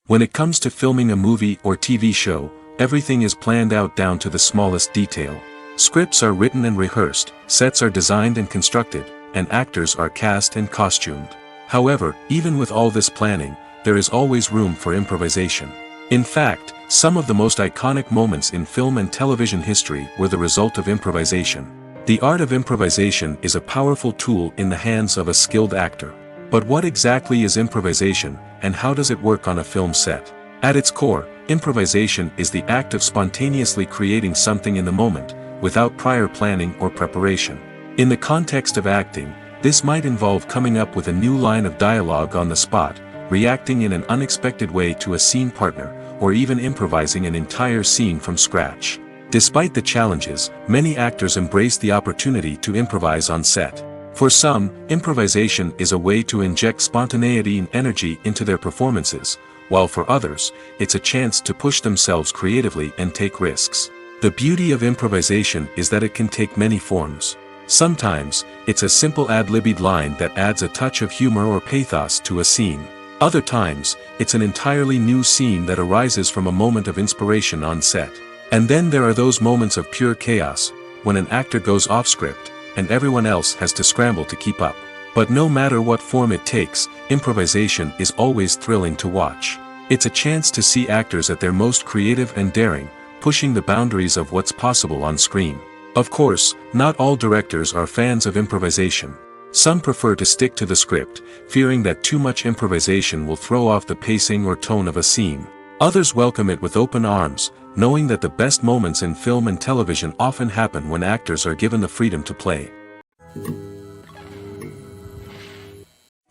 When it comes to filming a movie or TV show, everything is planned out down to the smallest detail. Scripts are written and rehearsed, sets are designed and constructed, and actors are cast and costumed. However, even with all this planning, there is always room for improvisation. In fact, some of the most iconic moments in film and television history were the result of improvisation. The art of improvisation is a powerful tool in the hands of a skilled actor. But what exactly is improvisation, and how does it work on a film set? At its core, improvisation is the act of spontaneously creating something in the moment, without prior planning or preparation. In the context of acting, this might involve coming up with a new line of dialogue on the spot, reacting in an unexpected way to a scene partner, or even improvising an entire scene from scratch. Despite the challenges, many actors embrace the opportunity to improvise on set. For some, improvisation is a way to inject spontaneity and energy into their performances, while for others, it's a chance to push themselves creatively and take risks. The beauty of improvisation is that it can take many forms. Sometimes, it's a simple ad-libbed line that adds a touch of humor or pathos to a scene. Other times, it's an entirely new scene that arises from a moment of inspiration on set. And then there are those moments of pure chaos, when an actor goes off script, and everyone else has to scramble to keep up. But no matter what form it takes, improvisation is always thrilling to watch. It's a chance to see actors at their most creative and daring, pushing the boundaries of what's possible on screen. Of course, not all directors are fans of improvisation. Some prefer to stick to the script, fearing that too much improvisation will throw off the pacing or tone of a scene. Others welcome it with open arms, knowing that the best moments in film and television often happen when actors are given the freedom to play.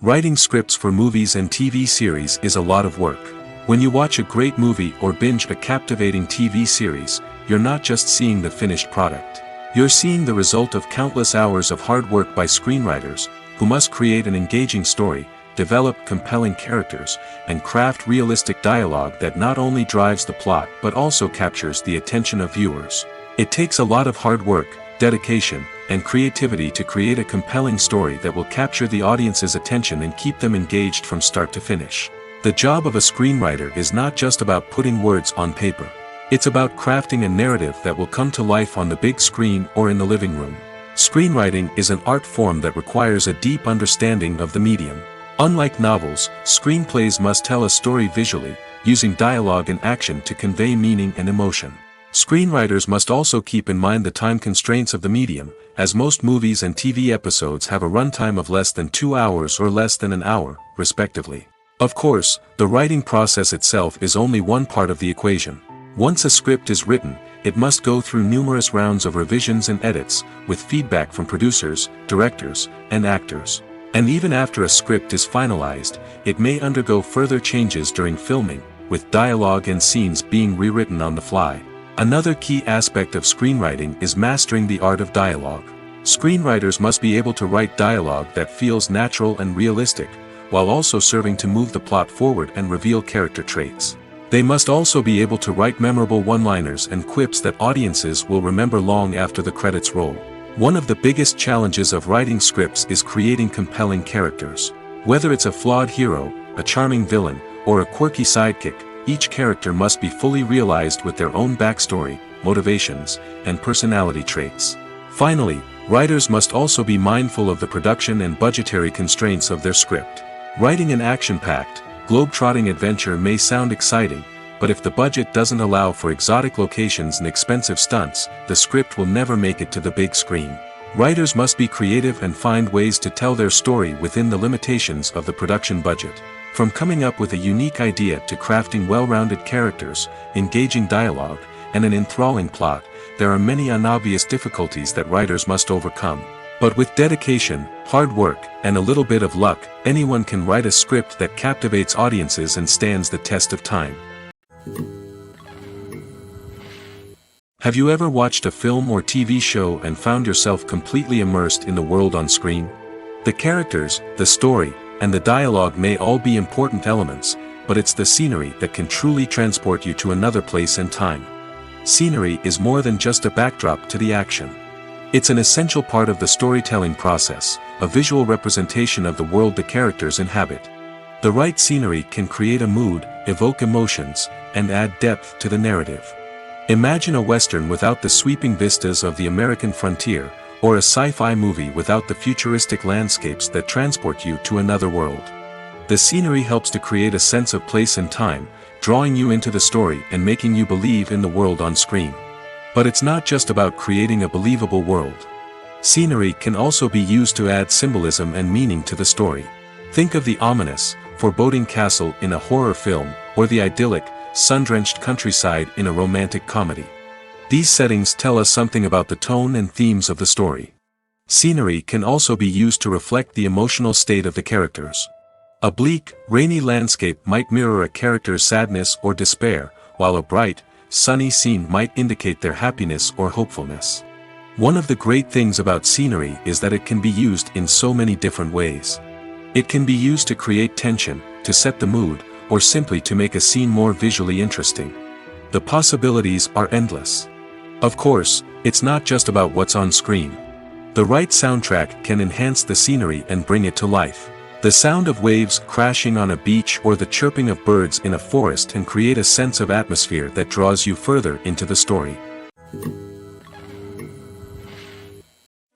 Writing scripts for movies and TV series is a lot of work. When you watch a great movie or binge a captivating TV series, you're not just seeing the finished product. You're seeing the result of countless hours of hard work by screenwriters, who must create an engaging story, develop compelling characters, and craft realistic dialogue that not only drives the plot but also captures the attention of viewers. It takes a lot of hard work, dedication, and creativity to create a compelling story that will capture the audience's attention and keep them engaged from start to finish. The job of a screenwriter is not just about putting words on paper. It's about crafting a narrative that will come to life on the big screen or in the living room. Screenwriting is an art form that requires a deep understanding of the medium. Unlike novels, screenplays must tell a story visually, using dialogue and action to convey meaning and emotion. Screenwriters must also keep in mind the time constraints of the medium, as most movies and TV episodes have a runtime of less than 2 hours or less than an hour, respectively. Of course, the writing process itself is only one part of the equation. Once a script is written, it must go through numerous rounds of revisions and edits, with feedback from producers, directors, and actors. And even after a script is finalized, it may undergo further changes during filming, with dialogue and scenes being rewritten on the fly. Another key aspect of screenwriting is mastering the art of dialogue. Screenwriters must be able to write dialogue that feels natural and realistic, while also serving to move the plot forward and reveal character traits. They must also be able to write memorable one-liners and quips that audiences will remember long after the credits roll. One of the biggest challenges of writing scripts is creating compelling characters. Whether it's a flawed hero, a charming villain, or a quirky sidekick, each character must be fully realized with their own backstory, motivations, and personality traits. Finally, writers must also be mindful of the production and budgetary constraints of their script. Writing an action-packed, globe-trotting adventure may sound exciting, but if the budget doesn't allow for exotic locations and expensive stunts, the script will never make it to the big screen. Writers must be creative and find ways to tell their story within the limitations of the production budget. From coming up with a unique idea to crafting well-rounded characters, engaging dialogue, and an enthralling plot, there are many unobvious difficulties that writers must overcome. But with dedication, hard work, and a little bit of luck, anyone can write a script that captivates audiences and stands the test of time. Have you ever watched a film or TV show and found yourself completely immersed in the world on screen? The characters, the story, and the dialogue may all be important elements, but it's the scenery that can truly transport you to another place and time. Scenery is more than just a backdrop to the action. It's an essential part of the storytelling process, a visual representation of the world the characters inhabit. The right scenery can create a mood, evoke emotions, and add depth to the narrative. Imagine a Western without the sweeping vistas of the American frontier, or a sci-fi movie without the futuristic landscapes that transport you to another world. The scenery helps to create a sense of place and time, drawing you into the story and making you believe in the world on screen. But it's not just about creating a believable world. Scenery can also be used to add symbolism and meaning to the story. Think of the ominous, foreboding castle in a horror film, or the idyllic, sun-drenched countryside in a romantic comedy. These settings tell us something about the tone and themes of the story. Scenery can also be used to reflect the emotional state of the characters. A bleak, rainy landscape might mirror a character's sadness or despair, while a bright, sunny scene might indicate their happiness or hopefulness. One of the great things about scenery is that it can be used in so many different ways. It can be used to create tension, to set the mood, or simply to make a scene more visually interesting. The possibilities are endless. Of course, it's not just about what's on screen. The right soundtrack can enhance the scenery and bring it to life. The sound of waves crashing on a beach or the chirping of birds in a forest can create a sense of atmosphere that draws you further into the story.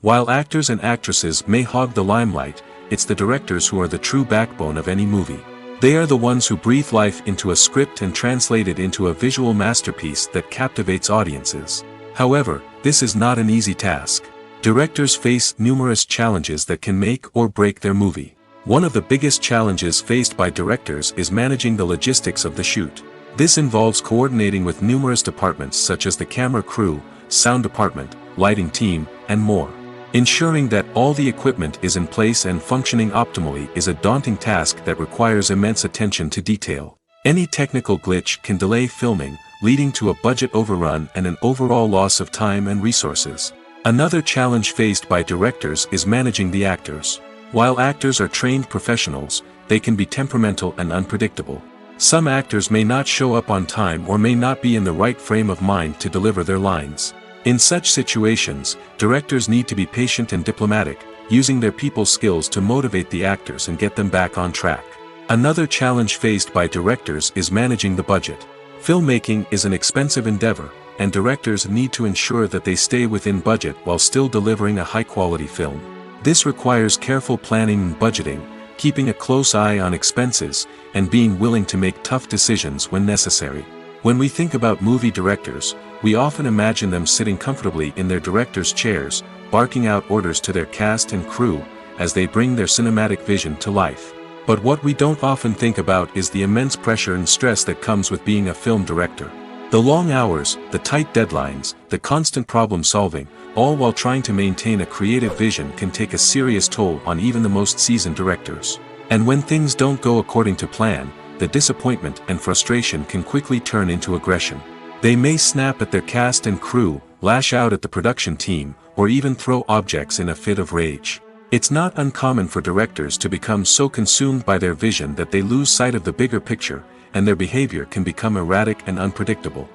While actors and actresses may hog the limelight, it's the directors who are the true backbone of any movie. They are the ones who breathe life into a script and translate it into a visual masterpiece that captivates audiences. However, this is not an easy task. Directors face numerous challenges that can make or break their movie. One of the biggest challenges faced by directors is managing the logistics of the shoot. This involves coordinating with numerous departments such as the camera crew, sound department, lighting team, and more. Ensuring that all the equipment is in place and functioning optimally is a daunting task that requires immense attention to detail. Any technical glitch can delay filming, leading to a budget overrun and an overall loss of time and resources. Another challenge faced by directors is managing the actors. While actors are trained professionals, they can be temperamental and unpredictable. Some actors may not show up on time or may not be in the right frame of mind to deliver their lines. In such situations, directors need to be patient and diplomatic, using their people skills to motivate the actors and get them back on track. Another challenge faced by directors is managing the budget. Filmmaking is an expensive endeavor, and directors need to ensure that they stay within budget while still delivering a high-quality film. This requires careful planning and budgeting, keeping a close eye on expenses, and being willing to make tough decisions when necessary. When we think about movie directors, we often imagine them sitting comfortably in their director's chairs, barking out orders to their cast and crew, as they bring their cinematic vision to life. But what we don't often think about is the immense pressure and stress that comes with being a film director. The long hours, the tight deadlines, the constant problem solving, all while trying to maintain a creative vision can take a serious toll on even the most seasoned directors. And when things don't go according to plan, the disappointment and frustration can quickly turn into aggression. They may snap at their cast and crew, lash out at the production team, or even throw objects in a fit of rage. It's not uncommon for directors to become so consumed by their vision that they lose sight of the bigger picture, and their behavior can become erratic and unpredictable.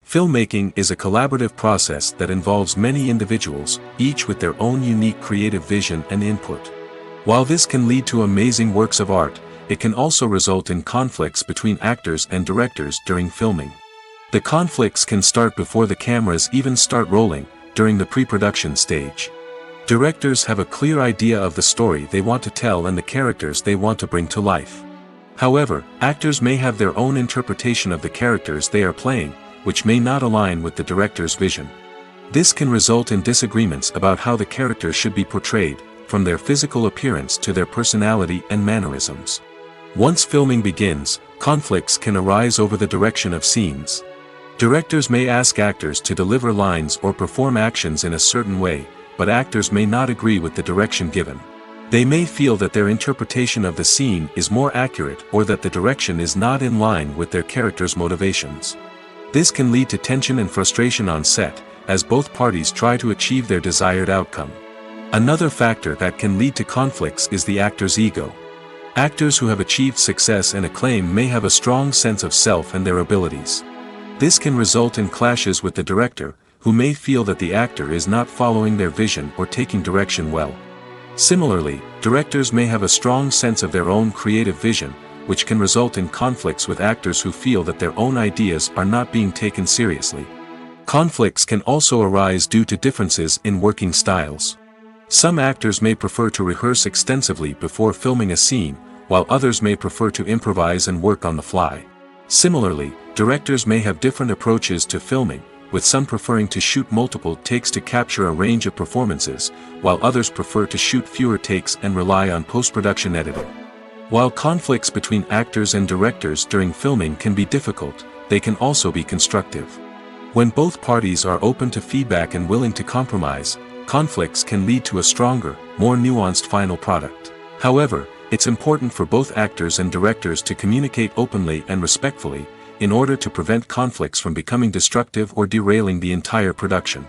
Filmmaking is a collaborative process that involves many individuals, each with their own unique creative vision and input. While this can lead to amazing works of art, it can also result in conflicts between actors and directors during filming. The conflicts can start before the cameras even start rolling, during the pre-production stage. Directors have a clear idea of the story they want to tell and the characters they want to bring to life. However, actors may have their own interpretation of the characters they are playing, which may not align with the director's vision. This can result in disagreements about how the characters should be portrayed, from their physical appearance to their personality and mannerisms. Once filming begins, conflicts can arise over the direction of scenes. Directors may ask actors to deliver lines or perform actions in a certain way, but actors may not agree with the direction given. They may feel that their interpretation of the scene is more accurate or that the direction is not in line with their character's motivations. This can lead to tension and frustration on set, as both parties try to achieve their desired outcome. Another factor that can lead to conflicts is the actor's ego. Actors who have achieved success and acclaim may have a strong sense of self and their abilities. This can result in clashes with the director, who may feel that the actor is not following their vision or taking direction well. Similarly, directors may have a strong sense of their own creative vision, which can result in conflicts with actors who feel that their own ideas are not being taken seriously. Conflicts can also arise due to differences in working styles. Some actors may prefer to rehearse extensively before filming a scene, while others may prefer to improvise and work on the fly. Similarly, directors may have different approaches to filming, with some preferring to shoot multiple takes to capture a range of performances, while others prefer to shoot fewer takes and rely on post-production editing. While conflicts between actors and directors during filming can be difficult, they can also be constructive. When both parties are open to feedback and willing to compromise, conflicts can lead to a stronger, more nuanced final product. However, it's important for both actors and directors to communicate openly and respectfully, in order to prevent conflicts from becoming destructive or derailing the entire production.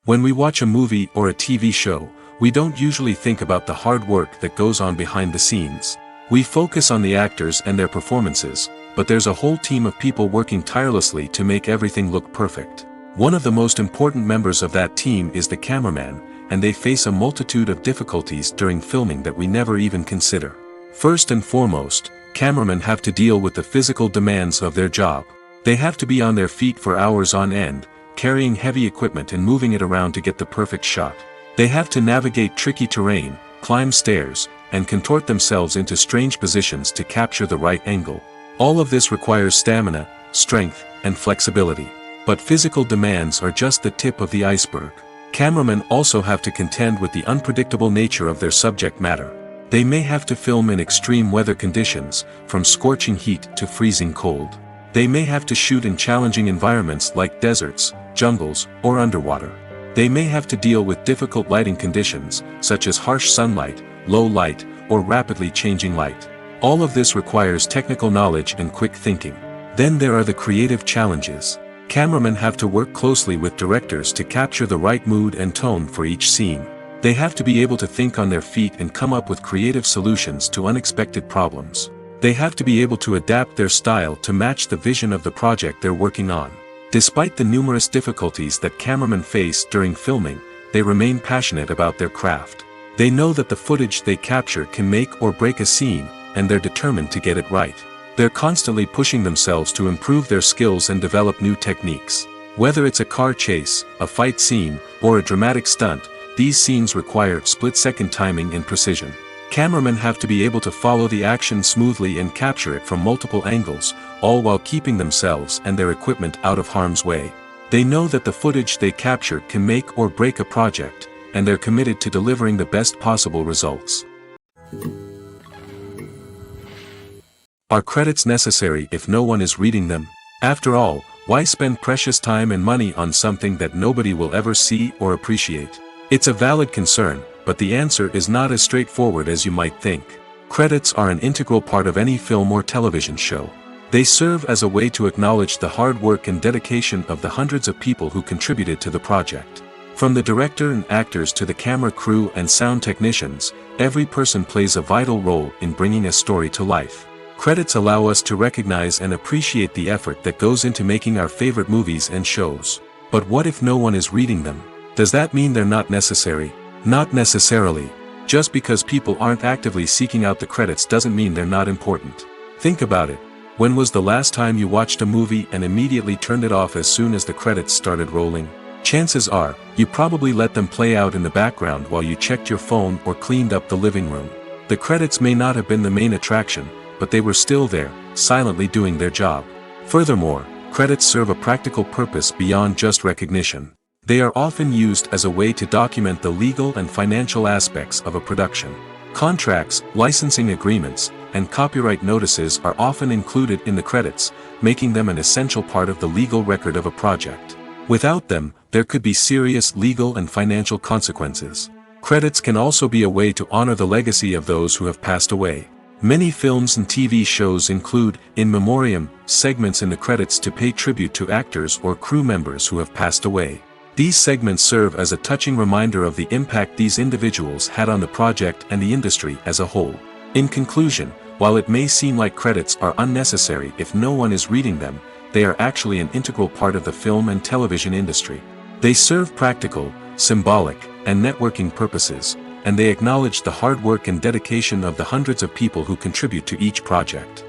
When we watch a movie or a TV show, we don't usually think about the hard work that goes on behind the scenes. We focus on the actors and their performances, but there's a whole team of people working tirelessly to make everything look perfect. One of the most important members of that team is the cameraman, and they face a multitude of difficulties during filming that we never even consider. First and foremost, cameramen have to deal with the physical demands of their job. They have to be on their feet for hours on end, carrying heavy equipment and moving it around to get the perfect shot. They have to navigate tricky terrain, climb stairs, and contort themselves into strange positions to capture the right angle. All of this requires stamina, strength, and flexibility. But physical demands are just the tip of the iceberg. Cameramen also have to contend with the unpredictable nature of their subject matter. They may have to film in extreme weather conditions, from scorching heat to freezing cold. They may have to shoot in challenging environments like deserts, jungles, or underwater. They may have to deal with difficult lighting conditions, such as harsh sunlight, low light, or rapidly changing light. All of this requires technical knowledge and quick thinking. Then there are the creative challenges. Cameramen have to work closely with directors to capture the right mood and tone for each scene. They have to be able to think on their feet and come up with creative solutions to unexpected problems. They have to be able to adapt their style to match the vision of the project they're working on. Despite the numerous difficulties that cameramen face during filming, they remain passionate about their craft. They know that the footage they capture can make or break a scene, and they're determined to get it right. They're constantly pushing themselves to improve their skills and develop new techniques. Whether it's a car chase, a fight scene, or a dramatic stunt, these scenes require split-second timing and precision. Cameramen have to be able to follow the action smoothly and capture it from multiple angles, all while keeping themselves and their equipment out of harm's way. They know that the footage they capture can make or break a project, and they're committed to delivering the best possible results. Are credits necessary if no one is reading them? After all, why spend precious time and money on something that nobody will ever see or appreciate? It's a valid concern, but the answer is not as straightforward as you might think. Credits are an integral part of any film or television show. They serve as a way to acknowledge the hard work and dedication of the hundreds of people who contributed to the project. From the director and actors to the camera crew and sound technicians, every person plays a vital role in bringing a story to life. Credits allow us to recognize and appreciate the effort that goes into making our favorite movies and shows. But what if no one is reading them? Does that mean they're not necessary? Not necessarily. Just because people aren't actively seeking out the credits doesn't mean they're not important. Think about it. When was the last time you watched a movie and immediately turned it off as soon as the credits started rolling? Chances are, you probably let them play out in the background while you checked your phone or cleaned up the living room. The credits may not have been the main attraction, but they were still there, silently doing their job. Furthermore, credits serve a practical purpose beyond just recognition. They are often used as a way to document the legal and financial aspects of a production. Contracts, licensing agreements, and copyright notices are often included in the credits, making them an essential part of the legal record of a project. Without them, there could be serious legal and financial consequences. Credits can also be a way to honor the legacy of those who have passed away. Many films and TV shows include, in memoriam, segments in the credits to pay tribute to actors or crew members who have passed away. These segments serve as a touching reminder of the impact these individuals had on the project and the industry as a whole. In conclusion, while it may seem like credits are unnecessary if no one is reading them, they are actually an integral part of the film and television industry. They serve practical, symbolic, and networking purposes, and they acknowledge the hard work and dedication of the hundreds of people who contribute to each project.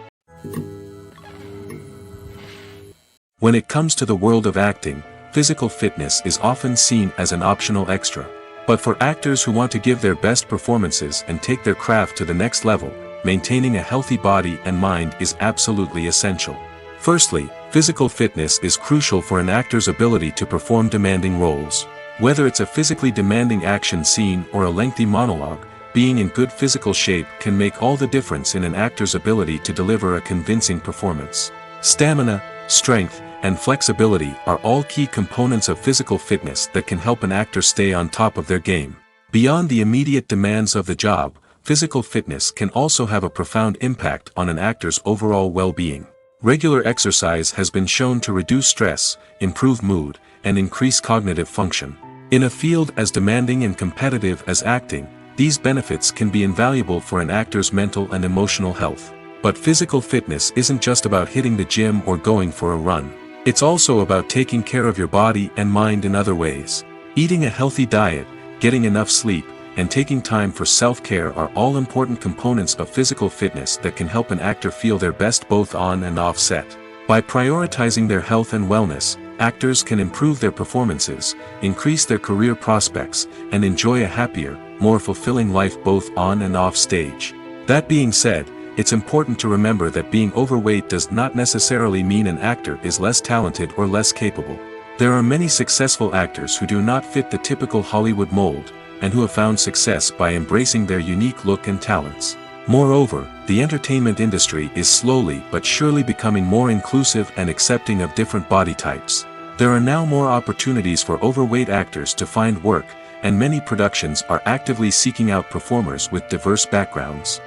When it comes to the world of acting, physical fitness is often seen as an optional extra. But for actors who want to give their best performances and take their craft to the next level, maintaining a healthy body and mind is absolutely essential. Firstly, physical fitness is crucial for an actor's ability to perform demanding roles. Whether it's a physically demanding action scene or a lengthy monologue, being in good physical shape can make all the difference in an actor's ability to deliver a convincing performance. Stamina, strength, and flexibility are all key components of physical fitness that can help an actor stay on top of their game. Beyond the immediate demands of the job, physical fitness can also have a profound impact on an actor's overall well-being. Regular exercise has been shown to reduce stress, improve mood, and increase cognitive function. In a field as demanding and competitive as acting, these benefits can be invaluable for an actor's mental and emotional health. But physical fitness isn't just about hitting the gym or going for a run. It's also about taking care of your body and mind in other ways. Eating a healthy diet, getting enough sleep, and taking time for self-care are all important components of physical fitness that can help an actor feel their best both on and off set. By prioritizing their health and wellness, actors can improve their performances, increase their career prospects, and enjoy a happier, more fulfilling life both on and off stage. That being said, it's important to remember that being overweight does not necessarily mean an actor is less talented or less capable. There are many successful actors who do not fit the typical Hollywood mold, and who have found success by embracing their unique look and talents. Moreover, the entertainment industry is slowly but surely becoming more inclusive and accepting of different body types. There are now more opportunities for overweight actors to find work, and many productions are actively seeking out performers with diverse backgrounds.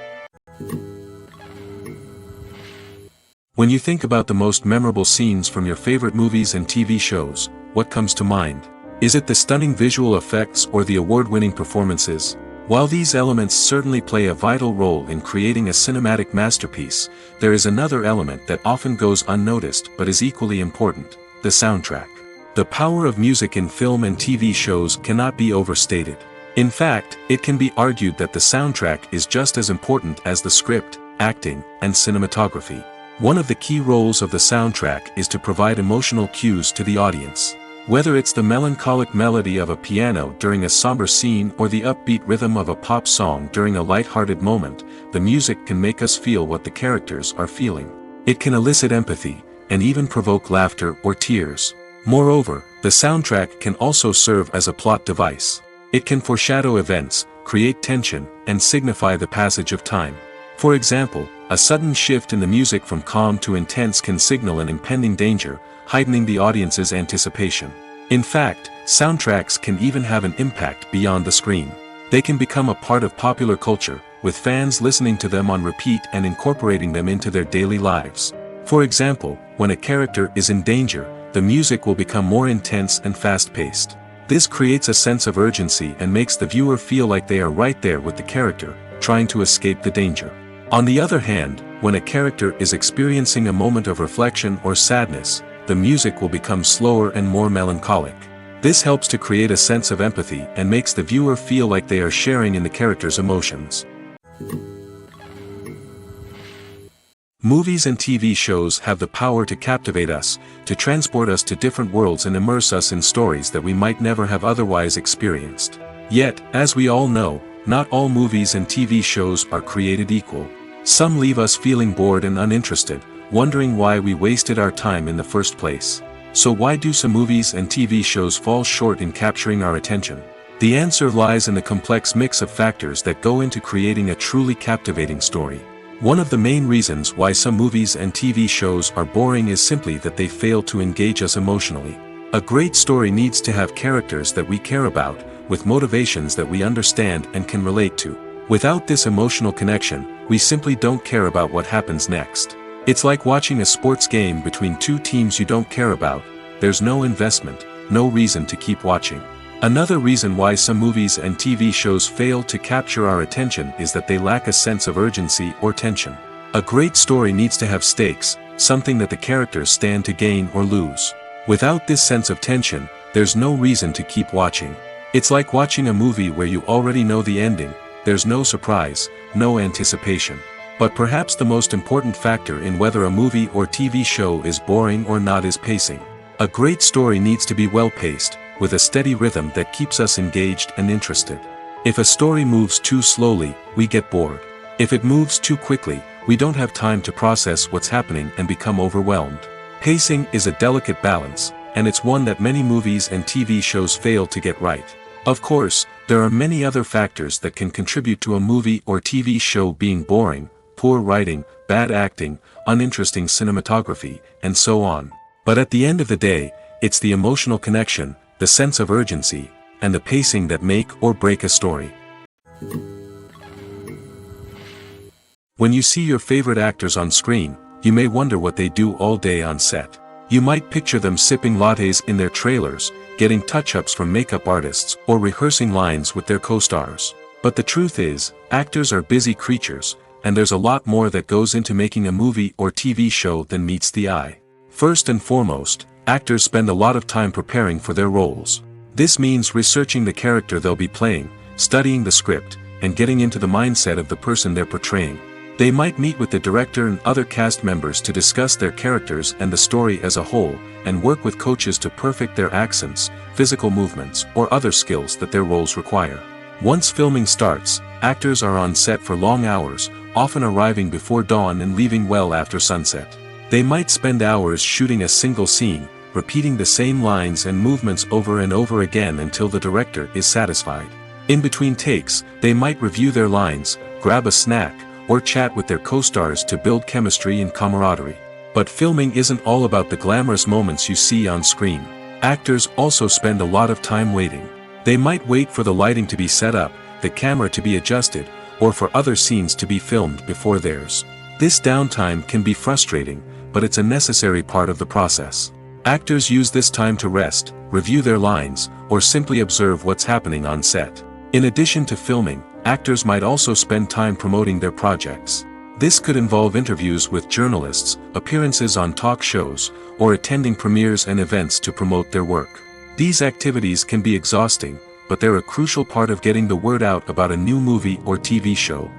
When you think about the most memorable scenes from your favorite movies and TV shows, what comes to mind? Is it the stunning visual effects or the award-winning performances? While these elements certainly play a vital role in creating a cinematic masterpiece, there is another element that often goes unnoticed but is equally important: the soundtrack. The power of music in film and TV shows cannot be overstated. In fact, it can be argued that the soundtrack is just as important as the script, acting, and cinematography. One of the key roles of the soundtrack is to provide emotional cues to the audience. Whether it's the melancholic melody of a piano during a somber scene or the upbeat rhythm of a pop song during a light-hearted moment, the music can make us feel what the characters are feeling. It can elicit empathy, and even provoke laughter or tears. Moreover, the soundtrack can also serve as a plot device. It can foreshadow events, create tension, and signify the passage of time. For example, a sudden shift in the music from calm to intense can signal an impending danger, heightening the audience's anticipation. In fact, soundtracks can even have an impact beyond the screen. They can become a part of popular culture, with fans listening to them on repeat and incorporating them into their daily lives. For example, when a character is in danger, the music will become more intense and fast-paced. This creates a sense of urgency and makes the viewer feel like they are right there with the character, trying to escape the danger. On the other hand, when a character is experiencing a moment of reflection or sadness, the music will become slower and more melancholic. This helps to create a sense of empathy and makes the viewer feel like they are sharing in the character's emotions. Movies and TV shows have the power to captivate us, to transport us to different worlds and immerse us in stories that we might never have otherwise experienced. Yet, as we all know, not all movies and TV shows are created equal. Some leave us feeling bored and uninterested, wondering why we wasted our time in the first place. So why do some movies and TV shows fall short in capturing our attention? The answer lies in the complex mix of factors that go into creating a truly captivating story. One of the main reasons why some movies and TV shows are boring is simply that they fail to engage us emotionally. A great story needs to have characters that we care about, with motivations that we understand and can relate to. Without this emotional connection, we simply don't care about what happens next. It's like watching a sports game between two teams you don't care about. There's no investment, no reason to keep watching. Another reason why some movies and TV shows fail to capture our attention is that they lack a sense of urgency or tension. A great story needs to have stakes, something that the characters stand to gain or lose. Without this sense of tension, there's no reason to keep watching. It's like watching a movie where you already know the ending. There's no surprise, no anticipation. But perhaps the most important factor in whether a movie or TV show is boring or not is pacing. A great story needs to be well-paced, with a steady rhythm that keeps us engaged and interested. If a story moves too slowly, we get bored. If it moves too quickly, we don't have time to process what's happening and become overwhelmed. Pacing is a delicate balance, and it's one that many movies and TV shows fail to get right. Of course, there are many other factors that can contribute to a movie or TV show being boring, poor writing, bad acting, uninteresting cinematography, and so on. But at the end of the day, it's the emotional connection, the sense of urgency, and the pacing that make or break a story. When you see your favorite actors on screen, you may wonder what they do all day on set. You might picture them sipping lattes in their trailers, getting touch-ups from makeup artists, or rehearsing lines with their co-stars. But the truth is, actors are busy creatures, and there's a lot more that goes into making a movie or TV show than meets the eye. First and foremost, actors spend a lot of time preparing for their roles. This means researching the character they'll be playing, studying the script, and getting into the mindset of the person they're portraying. They might meet with the director and other cast members to discuss their characters and the story as a whole, and work with coaches to perfect their accents, physical movements, or other skills that their roles require. Once filming starts, actors are on set for long hours, often arriving before dawn and leaving well after sunset. They might spend hours shooting a single scene, repeating the same lines and movements over and over again until the director is satisfied. In between takes, they might review their lines, grab a snack, or chat with their co-stars to build chemistry and camaraderie. But filming isn't all about the glamorous moments you see on screen. Actors also spend a lot of time waiting. They might wait for the lighting to be set up, the camera to be adjusted, or for other scenes to be filmed before theirs. This downtime can be frustrating, but it's a necessary part of the process. Actors use this time to rest, review their lines, or simply observe what's happening on set. In addition to filming, actors might also spend time promoting their projects. This could involve interviews with journalists, appearances on talk shows, or attending premieres and events to promote their work. These activities can be exhausting, but they're a crucial part of getting the word out about a new movie or TV show.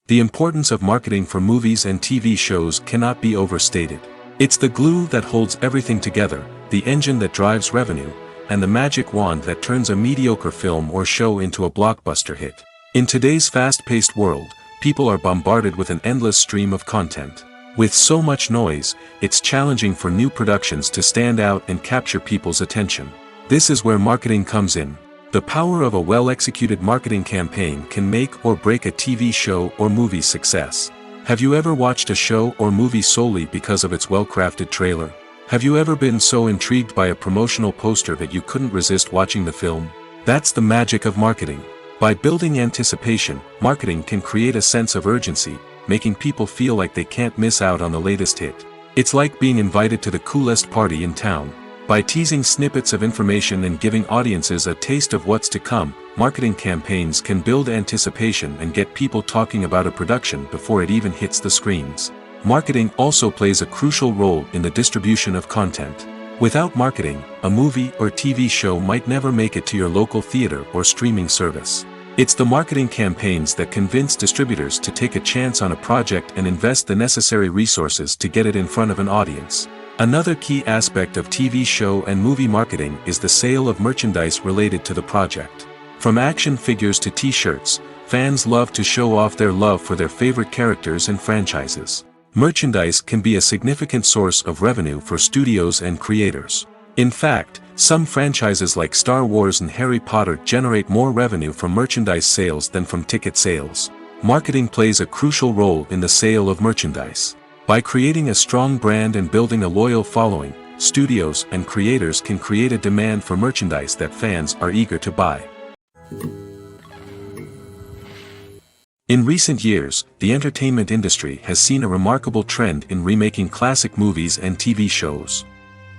The importance of marketing for movies and TV shows cannot be overstated. It's the glue that holds everything together, the engine that drives revenue, and the magic wand that turns a mediocre film or show into a blockbuster hit. In today's fast-paced world, people are bombarded with an endless stream of content. With so much noise, it's challenging for new productions to stand out and capture people's attention. This is where marketing comes in. The power of a well-executed marketing campaign can make or break a TV show or movie's success. Have you ever watched a show or movie solely because of its well-crafted trailer? Have you ever been so intrigued by a promotional poster that you couldn't resist watching the film? That's the magic of marketing. By building anticipation, marketing can create a sense of urgency, making people feel like they can't miss out on the latest hit. It's like being invited to the coolest party in town. By teasing snippets of information and giving audiences a taste of what's to come, marketing campaigns can build anticipation and get people talking about a production before it even hits the screens. Marketing also plays a crucial role in the distribution of content. Without marketing, a movie or TV show might never make it to your local theater or streaming service. It's the marketing campaigns that convince distributors to take a chance on a project and invest the necessary resources to get it in front of an audience. Another key aspect of TV show and movie marketing is the sale of merchandise related to the project. From action figures to t-shirts, fans love to show off their love for their favorite characters and franchises. Merchandise can be a significant source of revenue for studios and creators. In fact, some franchises like Star Wars and Harry Potter generate more revenue from merchandise sales than from ticket sales. Marketing plays a crucial role in the sale of merchandise. By creating a strong brand and building a loyal following, studios and creators can create a demand for merchandise that fans are eager to buy. In recent years, the entertainment industry has seen a remarkable trend in remaking classic movies and TV shows.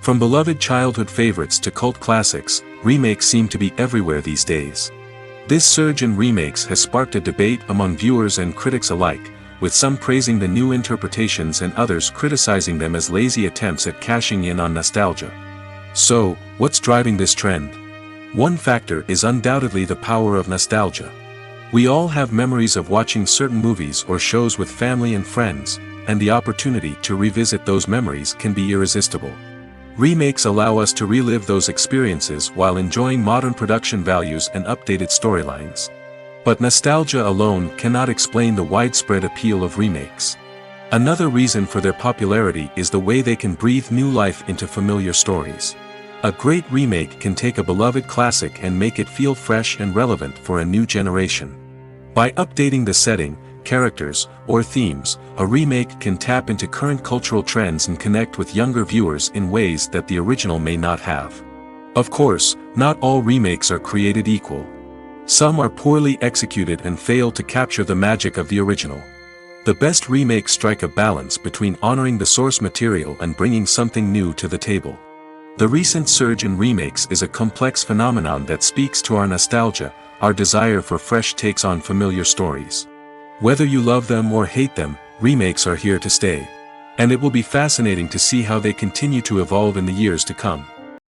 From beloved childhood favorites to cult classics, remakes seem to be everywhere these days. This surge in remakes has sparked a debate among viewers and critics alike, with some praising the new interpretations and others criticizing them as lazy attempts at cashing in on nostalgia. So, what's driving this trend? One factor is undoubtedly the power of nostalgia. We all have memories of watching certain movies or shows with family and friends, and the opportunity to revisit those memories can be irresistible. Remakes allow us to relive those experiences while enjoying modern production values and updated storylines. But nostalgia alone cannot explain the widespread appeal of remakes. Another reason for their popularity is the way they can breathe new life into familiar stories. A great remake can take a beloved classic and make it feel fresh and relevant for a new generation. By updating the setting, characters, or themes, a remake can tap into current cultural trends and connect with younger viewers in ways that the original may not have. Of course, not all remakes are created equal. Some are poorly executed and fail to capture the magic of the original. The best remakes strike a balance between honoring the source material and bringing something new to the table. The recent surge in remakes is a complex phenomenon that speaks to our nostalgia, our desire for fresh takes on familiar stories. Whether you love them or hate them, remakes are here to stay. And it will be fascinating to see how they continue to evolve in the years to come.